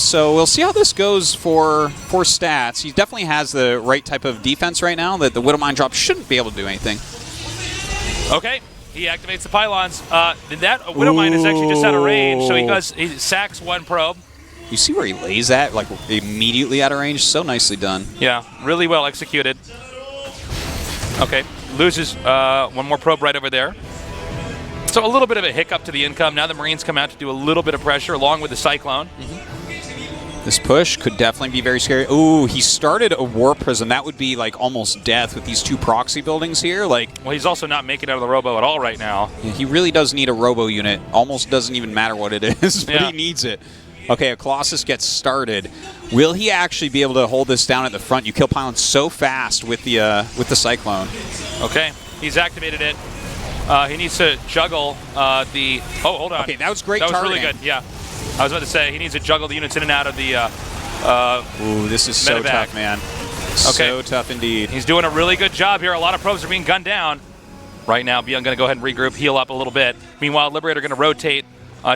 So we'll see how this goes for stats. He definitely has the right type of defense right now that the Widowmine drop shouldn't be able to do anything. Okay, he activates the pylons. That Widowmine is actually just out of range, so he sacks one probe. You see where he lays that? Like, immediately out of range? So nicely done. Yeah, really well executed. Okay, loses one more probe right over there. So a little bit of a hiccup to the income. Now the Marines come out to do a little bit of pressure along with the Cyclone. This push could definitely be very scary. Ooh, he started a War Prism. That would be like almost death with these two proxy buildings here. Like, Well, he's also not making it out of the Robo at all right now. he really does need a Robo unit. Almost doesn't even matter what it is, but Yeah. he needs it. Okay, a Colossus gets started. Will he actually be able to hold this down at the front? You kill pylons so fast with the Cyclone. Okay, he's activated it. He needs to juggle the... Oh, hold on. Okay, that was great That was really targeting. good, yeah. I was about to say, he needs to juggle the units in and out of the... Ooh, this is so Medevac. tough, man. Okay. So tough indeed. He's doing a really good job here. A lot of probes are being gunned down. Right now, ByuN going to go ahead and regroup, heal up a little bit. Meanwhile, Liberator going to rotate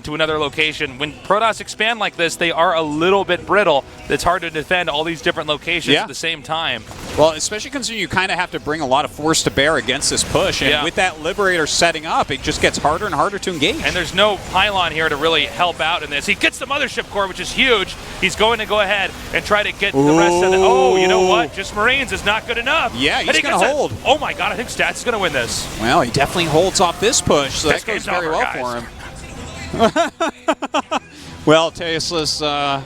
to another location. When Protoss expand like this, they are a little bit brittle. It's hard to defend all these different locations Yeah. at the same time. Well, especially considering you kind of have to bring a lot of force to bear against this push. And Yeah. with that Liberator setting up, it just gets harder and harder to engage. And there's no pylon here to really help out in this. He gets the Mothership Core, which is huge. He's going to go ahead and try to get the rest of the... Oh, you know what? Just Marines is not good enough. Yeah, he's And he gonna gets it. hold. Oh my God, I think Stats is going to win this. Well, he definitely holds off this push, so that That goes game's very over, well guys. for him. Well, Tasteless, I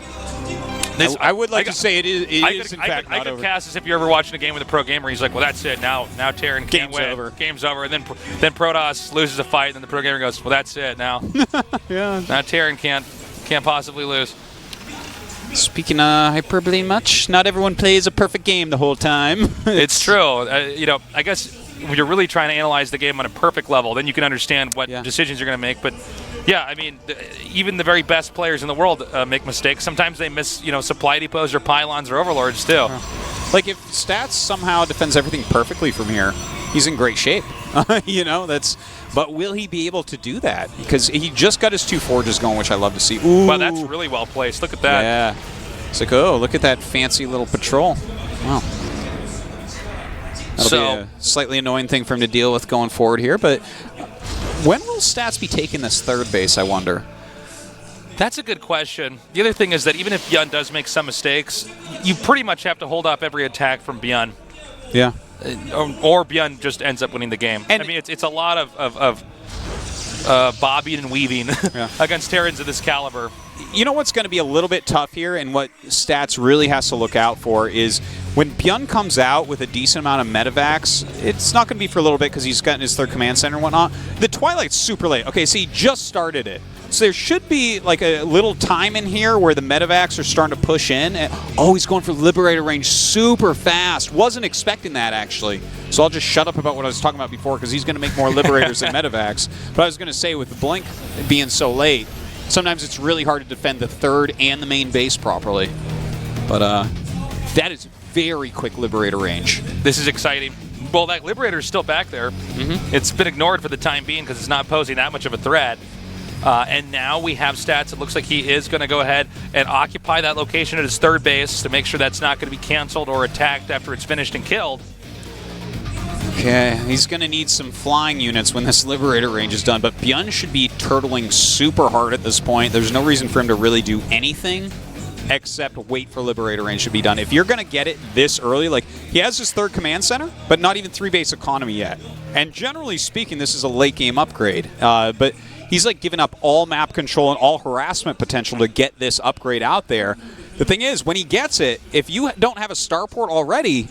would like to say it is in fact I not could over. cast as if you're ever watching a game with a pro gamer. He's like, well, that's it. Now Terran can't Game's win. over. Game's over. And then Protoss loses a fight, and then the pro gamer goes, well, that's it. Now now Terran can't possibly lose. Speaking of hyperbole much, not everyone plays a perfect game the whole time. It's true. I guess when you're really trying to analyze the game on a perfect level, then you can understand what Yeah. decisions you're going to make. But yeah, I mean, even the very best players in the world make mistakes. Sometimes they miss, supply depots or pylons or overlords too. Like, if Stats somehow defends everything perfectly from here, he's in great shape. But will he be able to do that? Because he just got his two forges going, which I love to see. Ooh. Wow, that's really well placed. Look at that. Yeah. It's like, oh, look at that fancy little patrol. Wow. That'll be a slightly annoying thing for him to deal with going forward here, but when will Stats be taking this third base, I wonder? That's a good question. The other thing is that even if ByuN does make some mistakes, you pretty much have to hold off every attack from ByuN. Yeah. Or ByuN just ends up winning the game. And I mean, it's a lot of bobbing and weaving Yeah. against Terrans of this caliber. You know what's going to be a little bit tough here, and what Stats really has to look out for is when ByuN comes out with a decent amount of medevacs, it's not going to be for a little bit because he's gotten his third command center and whatnot. The Twilight's super late. Okay, so he just started it. So there should be like a little time in here where the medevacs are starting to push in. And, oh, he's going for Liberator range super fast. Wasn't expecting that, actually. So I'll just shut up about what I was talking about before because he's going to make more Liberators than medevacs. But I was going to say, with the Blink being so late, sometimes it's really hard to defend the third and the main base properly. But that is very quick Liberator range. This is exciting. Well, that Liberator is still back there. Mm-hmm. It's been ignored for the time being because it's not posing that much of a threat. And now we have Stats. It looks like he is going to go ahead and occupy that location at his third base to make sure that's not going to be canceled or attacked after it's finished and killed. Okay, he's going to need some flying units when this Liberator range is done, but ByuN should be turtling super hard at this point. There's no reason for him to really do anything except wait for Liberator range to be done. If you're going to get it this early, like, he has his third command center, but not even 3-base economy yet. And generally speaking, this is a late-game upgrade, but he's like giving up all map control and all harassment potential to get this upgrade out there. The thing is, when he gets it, if you don't have a starport already,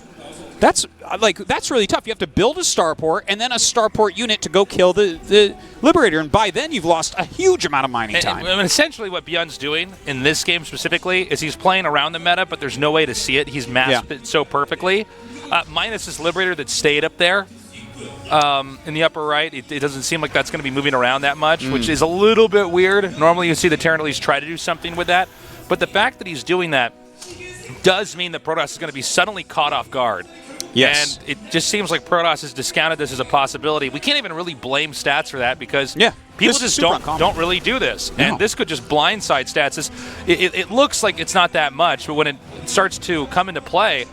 That's really tough. You have to build a starport and then a starport unit to go kill the Liberator, and by then you've lost a huge amount of mining time. And essentially what ByuN's doing in this game specifically is he's playing around the meta, but there's no way to see it. He's masked it so perfectly. Minus this Liberator that stayed up there in the upper right. It doesn't seem like that's going to be moving around that much, which is a little bit weird. Normally you see the Terran at least try to do something with that, but the fact that he's doing that does mean that Protoss is going to be suddenly caught off guard. Yes. And it just seems like Protoss has discounted this as a possibility. We can't even really blame Stats for that because people just don't really do this. No. And this could just blindside Stats. It looks like it's not that much, but when it starts to come into play,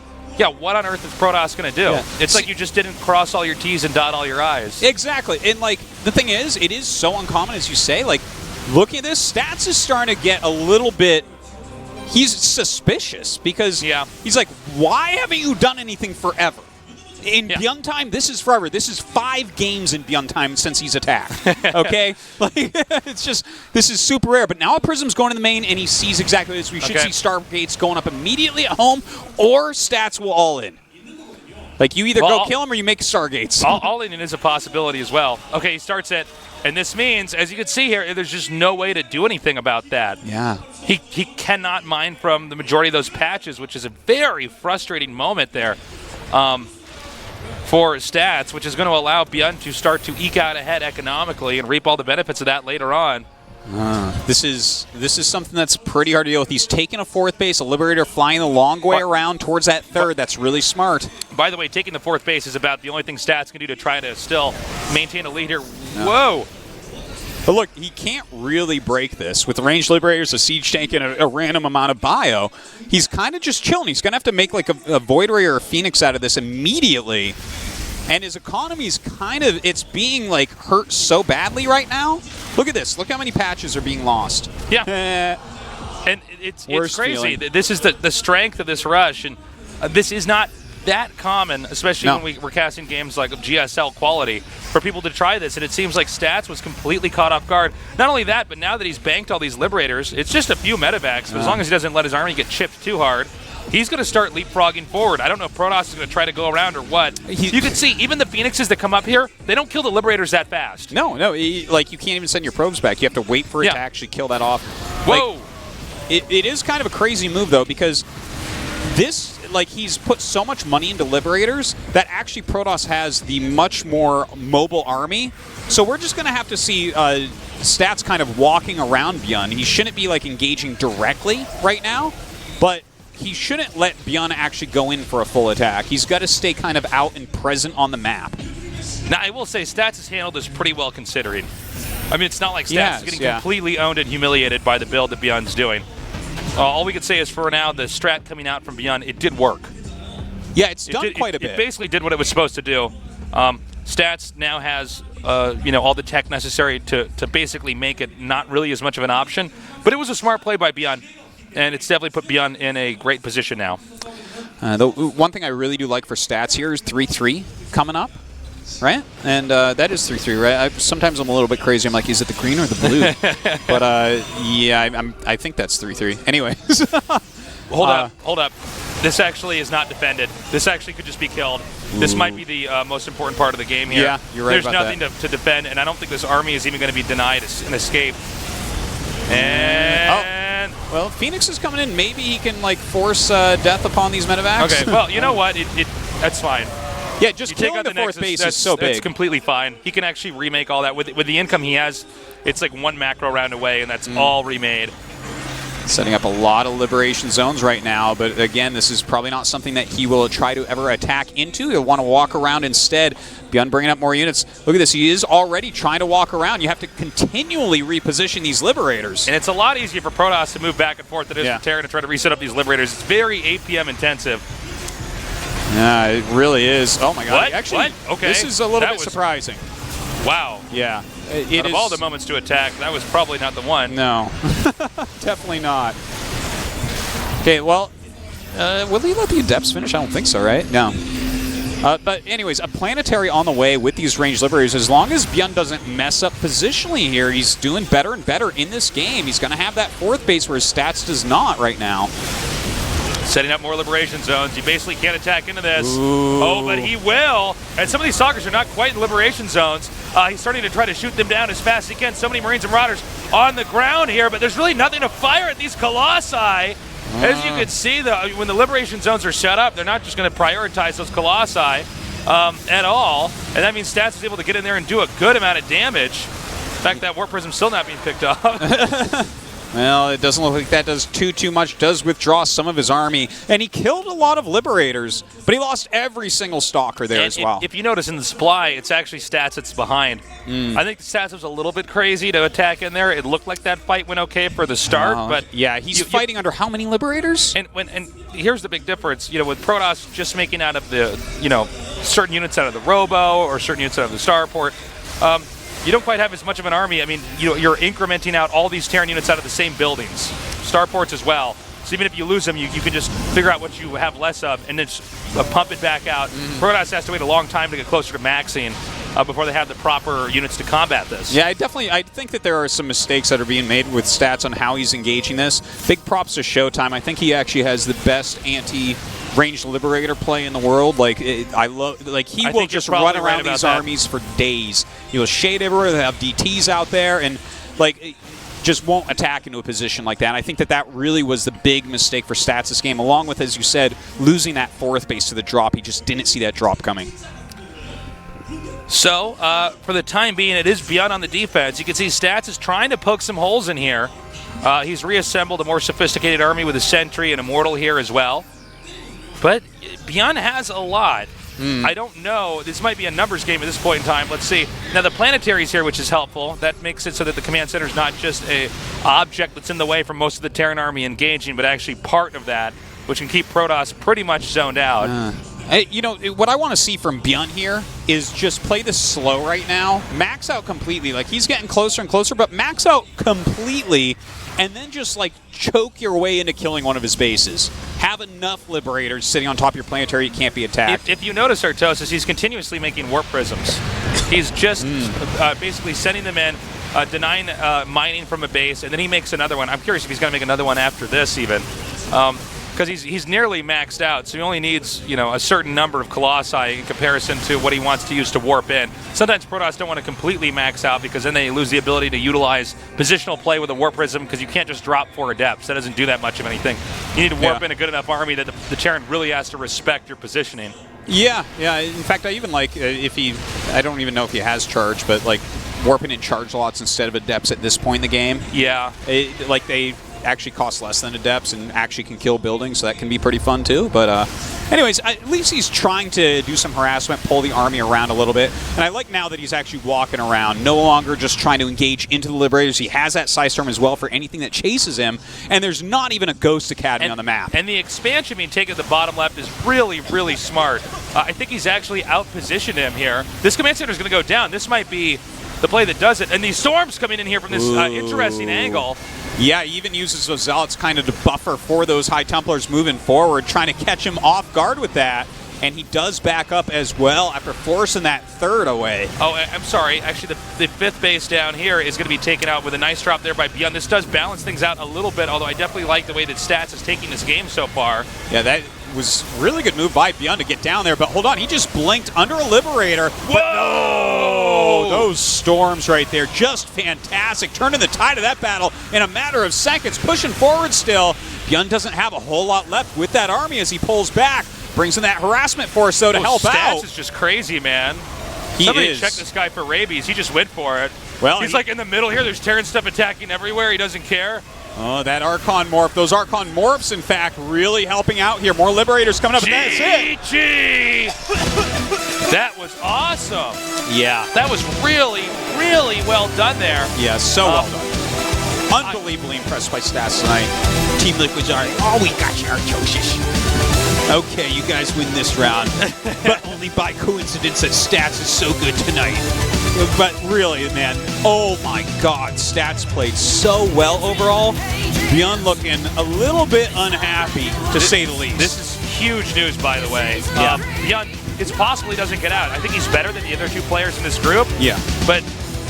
what on earth is Protoss going to do? Yeah. It's like you just didn't cross all your T's and dot all your I's. Exactly. And, like, the thing is, it is so uncommon, as you say. Like, looking at this, Stats is starting to get a little bit... He's suspicious because he's like, why haven't you done anything forever? In ByuN time, this is forever. This is 5 games in ByuN time since he's attacked. Okay? Like, it's just, this is super rare. But now a Prism's going in the main, and he sees exactly this. We should see Stargates going up immediately at home, or Stats will all in. Like, you either go kill him or you make Stargates. All in is a possibility as well. Okay, he starts it. And this means, as you can see here, there's just no way to do anything about that. Yeah. He cannot mine from the majority of those patches, which is a very frustrating moment there for Stats, which is going to allow ByuN to start to eke out ahead economically and reap all the benefits of that later on. This is something that's pretty hard to deal with. He's taking a 4th base, a Liberator flying the long way around towards that 3rd. That's really smart. By the way, taking the 4th base is about the only thing Stats can do to try to still maintain a lead here. Whoa! But look, he can't really break this. With the ranged Liberators, a Siege Tank, and a random amount of bio, he's kind of just chilling. He's going to have to make like a Void Ray or a Phoenix out of this immediately. And his economy's kind of, it's being like hurt so badly right now. Look at this. Look how many patches are being lost. Yeah. And it's crazy. Feeling. This is the strength of this rush. And this is not that common, especially when we're casting games like GSL quality, for people to try this. And it seems like Stats was completely caught off guard. Not only that, but now that he's banked all these Liberators, it's just a few medevacs. But as long as he doesn't let his army get chipped too hard, he's going to start leapfrogging forward. I don't know if Protoss is going to try to go around or what. You can see, even the Phoenixes that come up here, they don't kill the Liberators that fast. No. Like, you can't even send your probes back. You have to wait for it to actually kill that off. Whoa! Like, it is kind of a crazy move, though, because this, like, he's put so much money into Liberators that actually Protoss has the much more mobile army. So we're just going to have to see Stats kind of walking around ByuN. He shouldn't be, like, engaging directly right now, but he shouldn't let ByuN actually go in for a full attack. He's got to stay kind of out and present on the map. Now, I will say, Stats has handled this pretty well considering. I mean, it's not like Stats is getting completely owned and humiliated by the build that ByuN's doing. All we could say is, for now, the strat coming out from ByuN, it did work. Yeah, it's done quite a bit. It basically did what it was supposed to do. Stats now has all the tech necessary to basically make it not really as much of an option. But it was a smart play by ByuN, and it's definitely put ByuN in a great position now. The one thing I really do like for Stats here is 3-3 coming up, right? And that is 3-3, right? Sometimes I'm a little bit crazy. I'm like, is it the green or the blue? But I think that's 3-3. Anyways. Hold up. This actually is not defended. This actually could just be killed. This might be the most important part of the game here. Yeah, you're right. There's nothing to defend, and I don't think this army is even going to be denied an escape. And well, Phoenix is coming in. Maybe he can like force death upon these medevacs. Okay, well, you know what? That's fine. Yeah, just killing the 4th base is so big. It's completely fine. He can actually remake all that. With the income he has, it's like 1 macro round away, and that's all remade. Setting up a lot of liberation zones right now, but again, this is probably not something that he will try to ever attack into. He'll want to walk around instead. ByuN bringing up more units. Look at this. He is already trying to walk around. You have to continually reposition these Liberators. And it's a lot easier for Protoss to move back and forth than it is for Terran to try to reset up these Liberators. It's very APM intensive. Yeah, it really is. Oh my God. What? Actually, Okay. This is a little bit surprising. Wow. Yeah. Out of all the moments to attack, that was probably not the one. No. Definitely not. Okay, well, will he let the Adepts finish? I don't think so, right? No. But anyways, a planetary on the way with these ranged Liberators. As long as ByuN doesn't mess up positionally here, he's doing better and better in this game. He's going to have that 4th base where his Stats does not right now. Setting up more liberation zones. You basically can't attack into this. Oh, but he will. And some of these stalkers are not quite in liberation zones. He's starting to try to shoot them down as fast as he can. So many Marines and Marauders on the ground here, but there's really nothing to fire at these Colossi. As you can see, when the liberation zones are set up, they're not just going to prioritize those Colossi at all. And that means Stats is able to get in there and do a good amount of damage. In fact, that Warp Prism's still not being picked up. Well, it doesn't look like that does too much. Does withdraw some of his army, and he killed a lot of Liberators, but he lost every single Stalker there as well. If you notice in the supply, it's actually Stats that's behind. I think the Stats was a little bit crazy to attack in there. It looked like that fight went okay for the start, but yeah, he's fighting under how many Liberators? And here's the big difference. With Protoss just making out of the certain units out of the Robo or certain units out of the Starport. You don't quite have as much of an army. I mean, you're incrementing out all these Terran units out of the same buildings, starports as well. So even if you lose them, you can just figure out what you have less of and then just pump it back out. Protoss has to wait a long time to get closer to maxing before they have the proper units to combat this. Yeah, I think that there are some mistakes that are being made with Stats on how he's engaging this. Big props to Showtime. I think he actually has the best anti-ranged Liberator play in the world. He will just run around these armies for days. He will shade everywhere. They have DTs out there, and just won't attack into a position like that. And I think that really was the big mistake for Stats this game, along with, as you said, losing that 4th base to the drop. He just didn't see that drop coming. So, for the time being, it is ByuN on the defense. You can see Stats is trying to poke some holes in here. He's reassembled a more sophisticated army with a Sentry and Immortal here as well. But ByuN has a lot. I don't know. This might be a numbers game at this point in time. Let's see. Now, the planetaries here, which is helpful. That makes it so that the command center is not just an object that's in the way from most of the Terran army engaging, but actually part of that, which can keep Protoss pretty much zoned out. What I want to see from ByuN here is just play this slow right now. Max out completely. He's getting closer and closer, but max out completely, and then just, choke your way into killing one of his bases. Have enough Liberators sitting on top of your planetary, you can't be attacked. If you notice, Artosis, he's continuously making Warp Prisms. He's just basically sending them in, denying mining from a base, and then he makes another one. I'm curious if he's going to make another one after this even. Because he's nearly maxed out, so he only needs a certain number of Colossi in comparison to what he wants to use to warp in. Sometimes Protoss don't want to completely max out because then they lose the ability to utilize positional play with a Warp Prism because you can't just drop 4 Adepts. That doesn't do that much of anything. You need to warp in a good enough army that the Terran really has to respect your positioning. Yeah. In fact, I even I don't even know if he has charge, but warping in charge lots instead of Adepts at this point in the game. Yeah. They actually cost less than Adepts and actually can kill buildings, so that can be pretty fun too. But anyways, at least he's trying to do some harassment, pull the army around a little bit. And I like now that he's actually walking around, no longer just trying to engage into the Liberators. He has that Psystorm as well for anything that chases him, and there's not even a Ghost Academy on the map. And the expansion being taken at the bottom left is really, really smart. I think he's actually out-positioned him here. This command center is going to go down. This might be the play that does it. And these storms coming in here from this interesting angle. Yeah, he even uses those Zealots kind of to buffer for those High Templars moving forward, trying to catch him off guard with that. And he does back up as well after forcing that 3rd away. Oh, I'm sorry. Actually, the 5th base down here is going to be taken out with a nice drop there by ByuN. This does balance things out a little bit, although I definitely like the way that Stats is taking this game so far. Yeah, that was really good move by ByuN to get down there. But hold on, he just blinked under a Liberator. Whoa! But no, those storms right there, just fantastic. Turning the tide of that battle in a matter of seconds, pushing forward still. ByuN doesn't have a whole lot left with that army as he pulls back. Brings in that harassment force, though, to help out. Stats is just crazy, man. He Somebody check this guy for rabies. He just went for it. Well, he's in the middle here. There's Terran stuff attacking everywhere. He doesn't care. Oh, that Archon Morph. Those Archon Morphs, in fact, really helping out here. More Liberators coming up, and that's it. That was awesome. Yeah. That was really, really well done there. Yeah, so well done. Unbelievably impressed by Stats tonight. Team Liquid's already, we got you, Artosis. Okay, you guys win this round, but only by coincidence that Stats is so good tonight. But really, man, oh my God, Stats played so well overall. ByuN looking a little bit unhappy, to say the least. This is huge news, by the way. ByuN, it's possible he doesn't get out. I think he's better than the other 2 players in this group. Yeah. But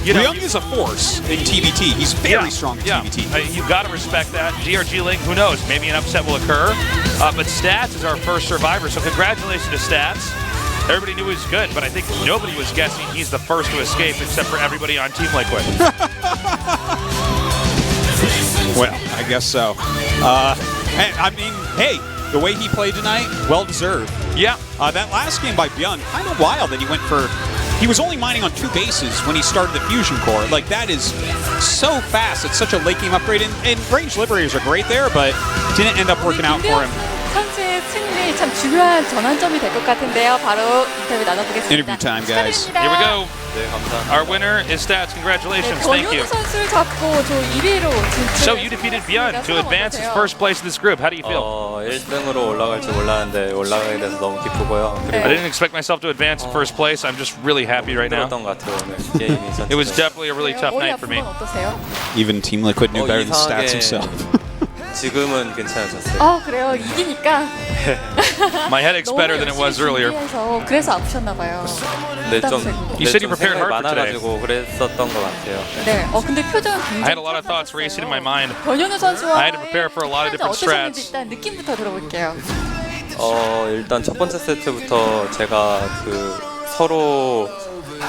you know, ByuN is a force in TBT. He's very strong in TBT. You got to respect that. GRG Link, who knows? Maybe an upset will occur. But Stats is our first survivor, so congratulations to Stats. Everybody knew he was good, but I think nobody was guessing he's the first to escape except for everybody on Team Liquid. Well, I guess so. I mean, hey, the way he played tonight, well deserved. Yeah. That last game by ByuN, kind of wild that he went for. He was only mining on 2 bases when he started the fusion core. Like, that is so fast. It's such a late game upgrade, and range liberators are great there, but didn't end up working out for him. 선수의 승리 참 중요한 전환점이 될 것 같은데요. 바로 인터뷰 나눠보겠습니다. Interview time, guys. 축하드립니다. Here we go. 네, 감사합니다. Our winner is Stats. Congratulations. Thank you. 권현우 선수를 잡고 저 1위로 진출. So you defeated ByuN to advance his first place in this group. How do you feel? 1등으로 올라갈 줄 몰랐는데 올라가게 돼서 너무 기쁘고요. I didn't expect myself to advance in first place. I'm just really happy right now. 힘들었던 것 같아요, 오늘 게임이 전체적으로. It was definitely a really tough 머리 night for me. 아픈 건 어떠세요? Even Team Liquid knew better than Stats 이상하게 himself. 지금은 괜찮아졌어요. 아 그래요? 이기니까. My headache's better than it was earlier. 그래서 아프셨나 봐요. 네, 좀 You said you prepared hard for today. 많아가지고 그랬었던 것 같아요. 네. 근데 표정은 굉장히 I had a lot of thoughts racing in my mind. 권현우 선수와 I had to prepare for a lot of different 어떠셨는지 strats. 일단 느낌부터 들어볼게요. 일단 첫 번째 세트부터 제가 서로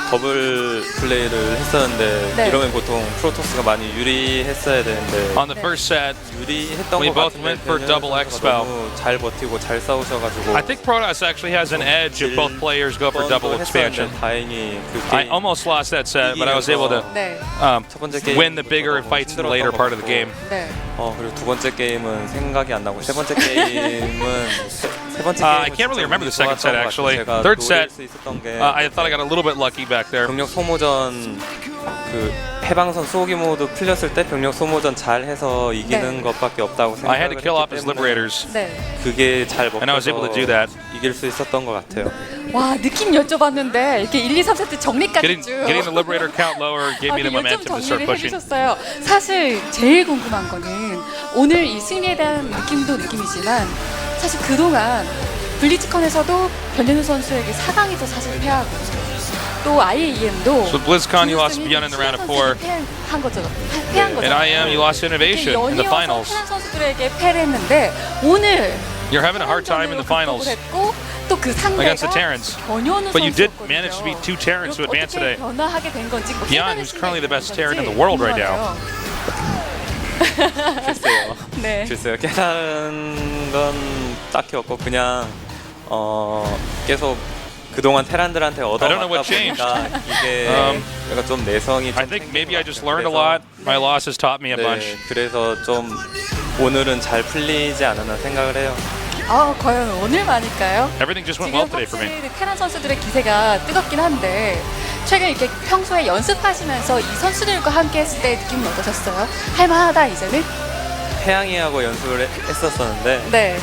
더블 플레이를 했었는데 네. 이러면 보통 프로토스가 많이 유리했어야 되는데 On the first set, 유리했던 We 것 both 같은데 went for double X-Bow. 너무 잘 버티고 잘 싸우셔가지고 I think Protoss actually has an edge if both players go for double expansion. 다행히 그 I 게임 almost lost that set, but I was able to 네. 첫 번째 게임 win the bigger fights in the later part of the game. 네. 그리고 두 번째 게임은 생각이 안 나고 세 번째 게임은 세 번째 I 게임은 can't really remember the second 좋았던 set, 것 actually. 같아요. 제가 Third 노릴 set, 수 있었던 게 I thought I got a little bit lucky back there. 병력 소모전 그 해방선 수호기 모드 풀렸을 때 병력 소모전 잘 해서 이기는 네. 것밖에 없다고 I had to 생각을 kill off 했기 his 때문에 liberators. 네. 그게 잘 And I was able to do 먹혀서 that. 이길 수 있었던 것 같아요. 와 느낌 여쭤봤는데 이렇게 1, 2, 3세트 정리까지 Getting the liberator count lower gave me the 요점 momentum to start 정리를 pushing. 해주셨어요. 사실 제일 궁금한 거는 오늘 이 승리에 대한 느낌도 느낌이지만 사실 그동안 블리츠컨에서도 변현우 선수에게 4강에서 사실 패하고 또 IAM도 So BlizzCon, you lost ByuN in the round of 4. 패한 거죠. 패한 거죠. And IM, you lost Innovation in the finals. 연이어서 선수들에게 패를 했는데 오늘 You're having a hard time in the finals 또 그 상대가 against the Terrans. 변현우 But you did 선수였거든요. manage to beat 2 Terrans to advance 어떻게 today. 변화하게 된 건지 뭐 ByuN, who's currently the best Terran in the world right now. 글쎄요. 네. 글쎄요. 깨달은 건 딱히 없고 그냥 계속 그동안 테란들한테 I don't know 얻어맞다 what changed. 보니까 이게 약간 좀 내성이 좀 I think 생긴 maybe 것 I just 같아요. learned a lot. My losses taught me a bunch. 네, 그래서 좀 오늘은 잘 풀리지 않았나 생각을 해요. 과연 오늘만일까요? Everything just went 지금 well today for me. 확실히 테란 선수들의 기세가 뜨겁긴 한데 최근 이렇게 평소에 연습하시면서 이 선수들과 함께 했을 때 느낌은 어떠셨어요? 할만하다 이제는? 태양이하고 연습을 했었었는데 네.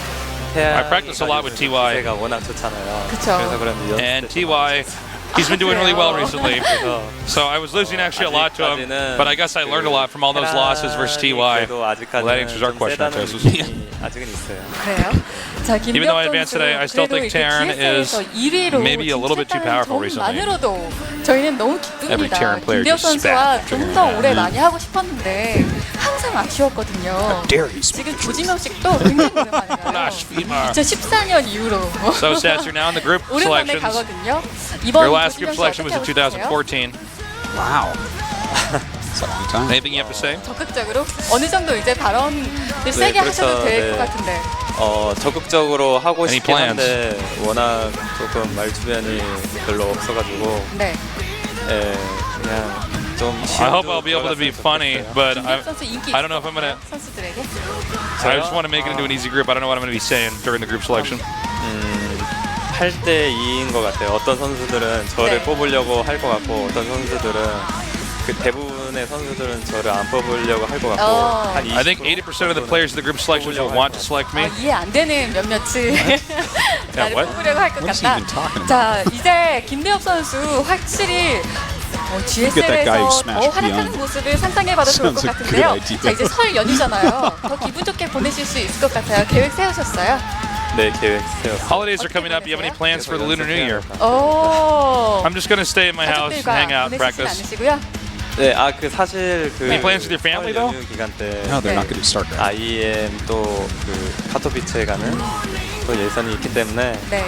I practiced a lot with TY. 기세가 워낙 좋잖아요. 그쵸. 그래서 그런지 연습 And TY, he's been doing really well recently. 그래서 So I was losing actually a lot to him, but I guess I learned a lot from all those losses versus TY. 그래도 Well, that answers our question, I guess. 아직은 있어요. 그래요? 자, Even though I advanced today, I still think Terran is maybe a little bit too powerful recently. 만으로도 저희는 너무 Every 기쁩니다. Terran player 김대엽 just spat 선수와 after 좀 더 that. 오래 많이 하고 싶었는데 항상 아쉬웠거든요. dare he speak 지금 the truth. 조지명식도 굉장히 오랜만에 가요. Blasphemous. 2014년 이후로 So Stats, you're now in the group 오랜만에 selections. 가거든요. Your 이번 last group 조지명식 selection was in 어떻게 하고 싶으세요? 2014. Wow. That's a long time. Anything you have to say? 적극적으로 어느 정도 이제 발언을 세게 그렇죠. 하셔도 될 것 네. 같은데. 적극적으로 하고 Any 싶긴 plans? 한데 워낙 조금 말 주변이 별로 없어가지고 네. 그냥 좀 I hope I'll be able to be funny, but 김대엽 선수 인기 I don't know if I'm gonna. 선수들에게. I just want to make it into an easy group. I don't know what I'm going to be saying during the group selection. 8대 2인 것 같아요. 어떤 선수들은 저를 네. 뽑으려고 할 것 같고 어떤 선수들은 그 대부분의 선수들은 저를 안 뽑으려고 할 것 같고 한 20% I think 80% of the players in the group selections will want to select me. 이해 안 되는 몇몇이 나를 what? 뽑으려고 할 것 What is he 같다. even talking about? 자, 이제 김대엽 선수 확실히 Get that guy who GSL에서 smashed 더 활약하는 ByuN. 모습을 상상해봐도 좋을 것 Sounds like a 같은데요. good idea. 자, 이제 설 연휴잖아요. 더 기분 좋게 보내실 수 있을 것 같아요. 계획 세우셨어요? 네 계획 세웠어요. Holidays are coming up. Do you have any plans for the Lunar New Year? 오. I'm just going to stay in my house and 가족들과 hang out, 보내시진 practice. 않으시고요. 네, 그 사실 그 Any plans with your family, though? 연휴 기간 때 No, they're 네. not going to start that. IEM 또 그 카토비체에 가는 또 예선이 있기 때문에 네.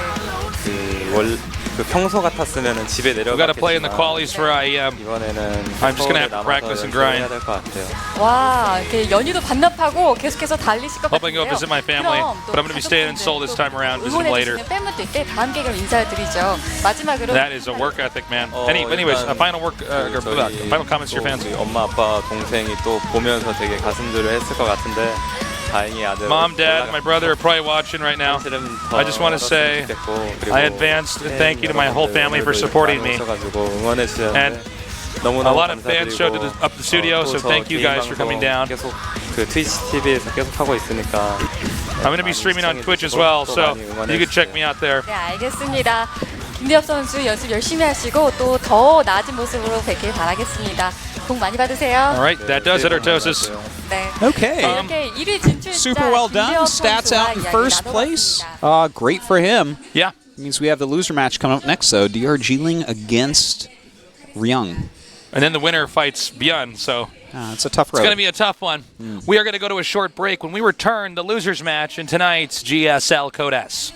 그 평소 같았으면은 집에 We got to play in the 내려갔겠지만 qualies for IEM. 이번에는 I'm just gonna have to 서울에 practice 남아서 and grind. 연습해야 될 것 같아요. 와, 이렇게 연휴도 반납하고 계속해서 달리실 것 Hoping 같은데요. to go visit my family, but I'm going to be staying in Seoul this time around, visit them later. 응원해주시는 팬분들 때 관객을 인사드리죠. 마지막으로 That is a work ethic, man. Anyways, 일단 final comments to your fans. 우리 엄마 아빠 동생이 또 보면서 되게 가슴들을 했을 것 같은데 다행히 아들 Mom, Dad, my brother are probably watching right now. I just want to say I advanced and thank you to my whole family for supporting me. And a lot of fans showed up the studio, so thank you guys for coming down. 계속 그 트위치 TV에서 계속 하고 있으니까 I'm going to be streaming on Twitch as well, so you can check me out there. 네, 알겠습니다. 김대엽 선수 연습 열심히 하시고 또 더 나아진 모습으로 뵙길 바라겠습니다. 복 많이 받으세요. All right, that does it, Artosis. 네. Okay. 이렇게 1위 진출자 Super well done. 김대엽 Stats 선수와 out in 이야기 first place. 나눠봤습니다. Great for him. Yeah. Means we have the loser match coming up next, though. DRG Ling against Ryung. And then the winner fights ByuN, so It's a tough road. it's going to be a tough one. We are going to go to a short break. When we return, the losers match in tonight's GSL Code S.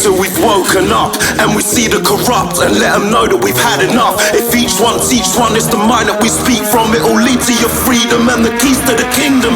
Till we've woken up and we see the corrupt and let them know that we've had enough. If each one is the mind that we speak from, it'll lead to your freedom and the keys to the kingdom.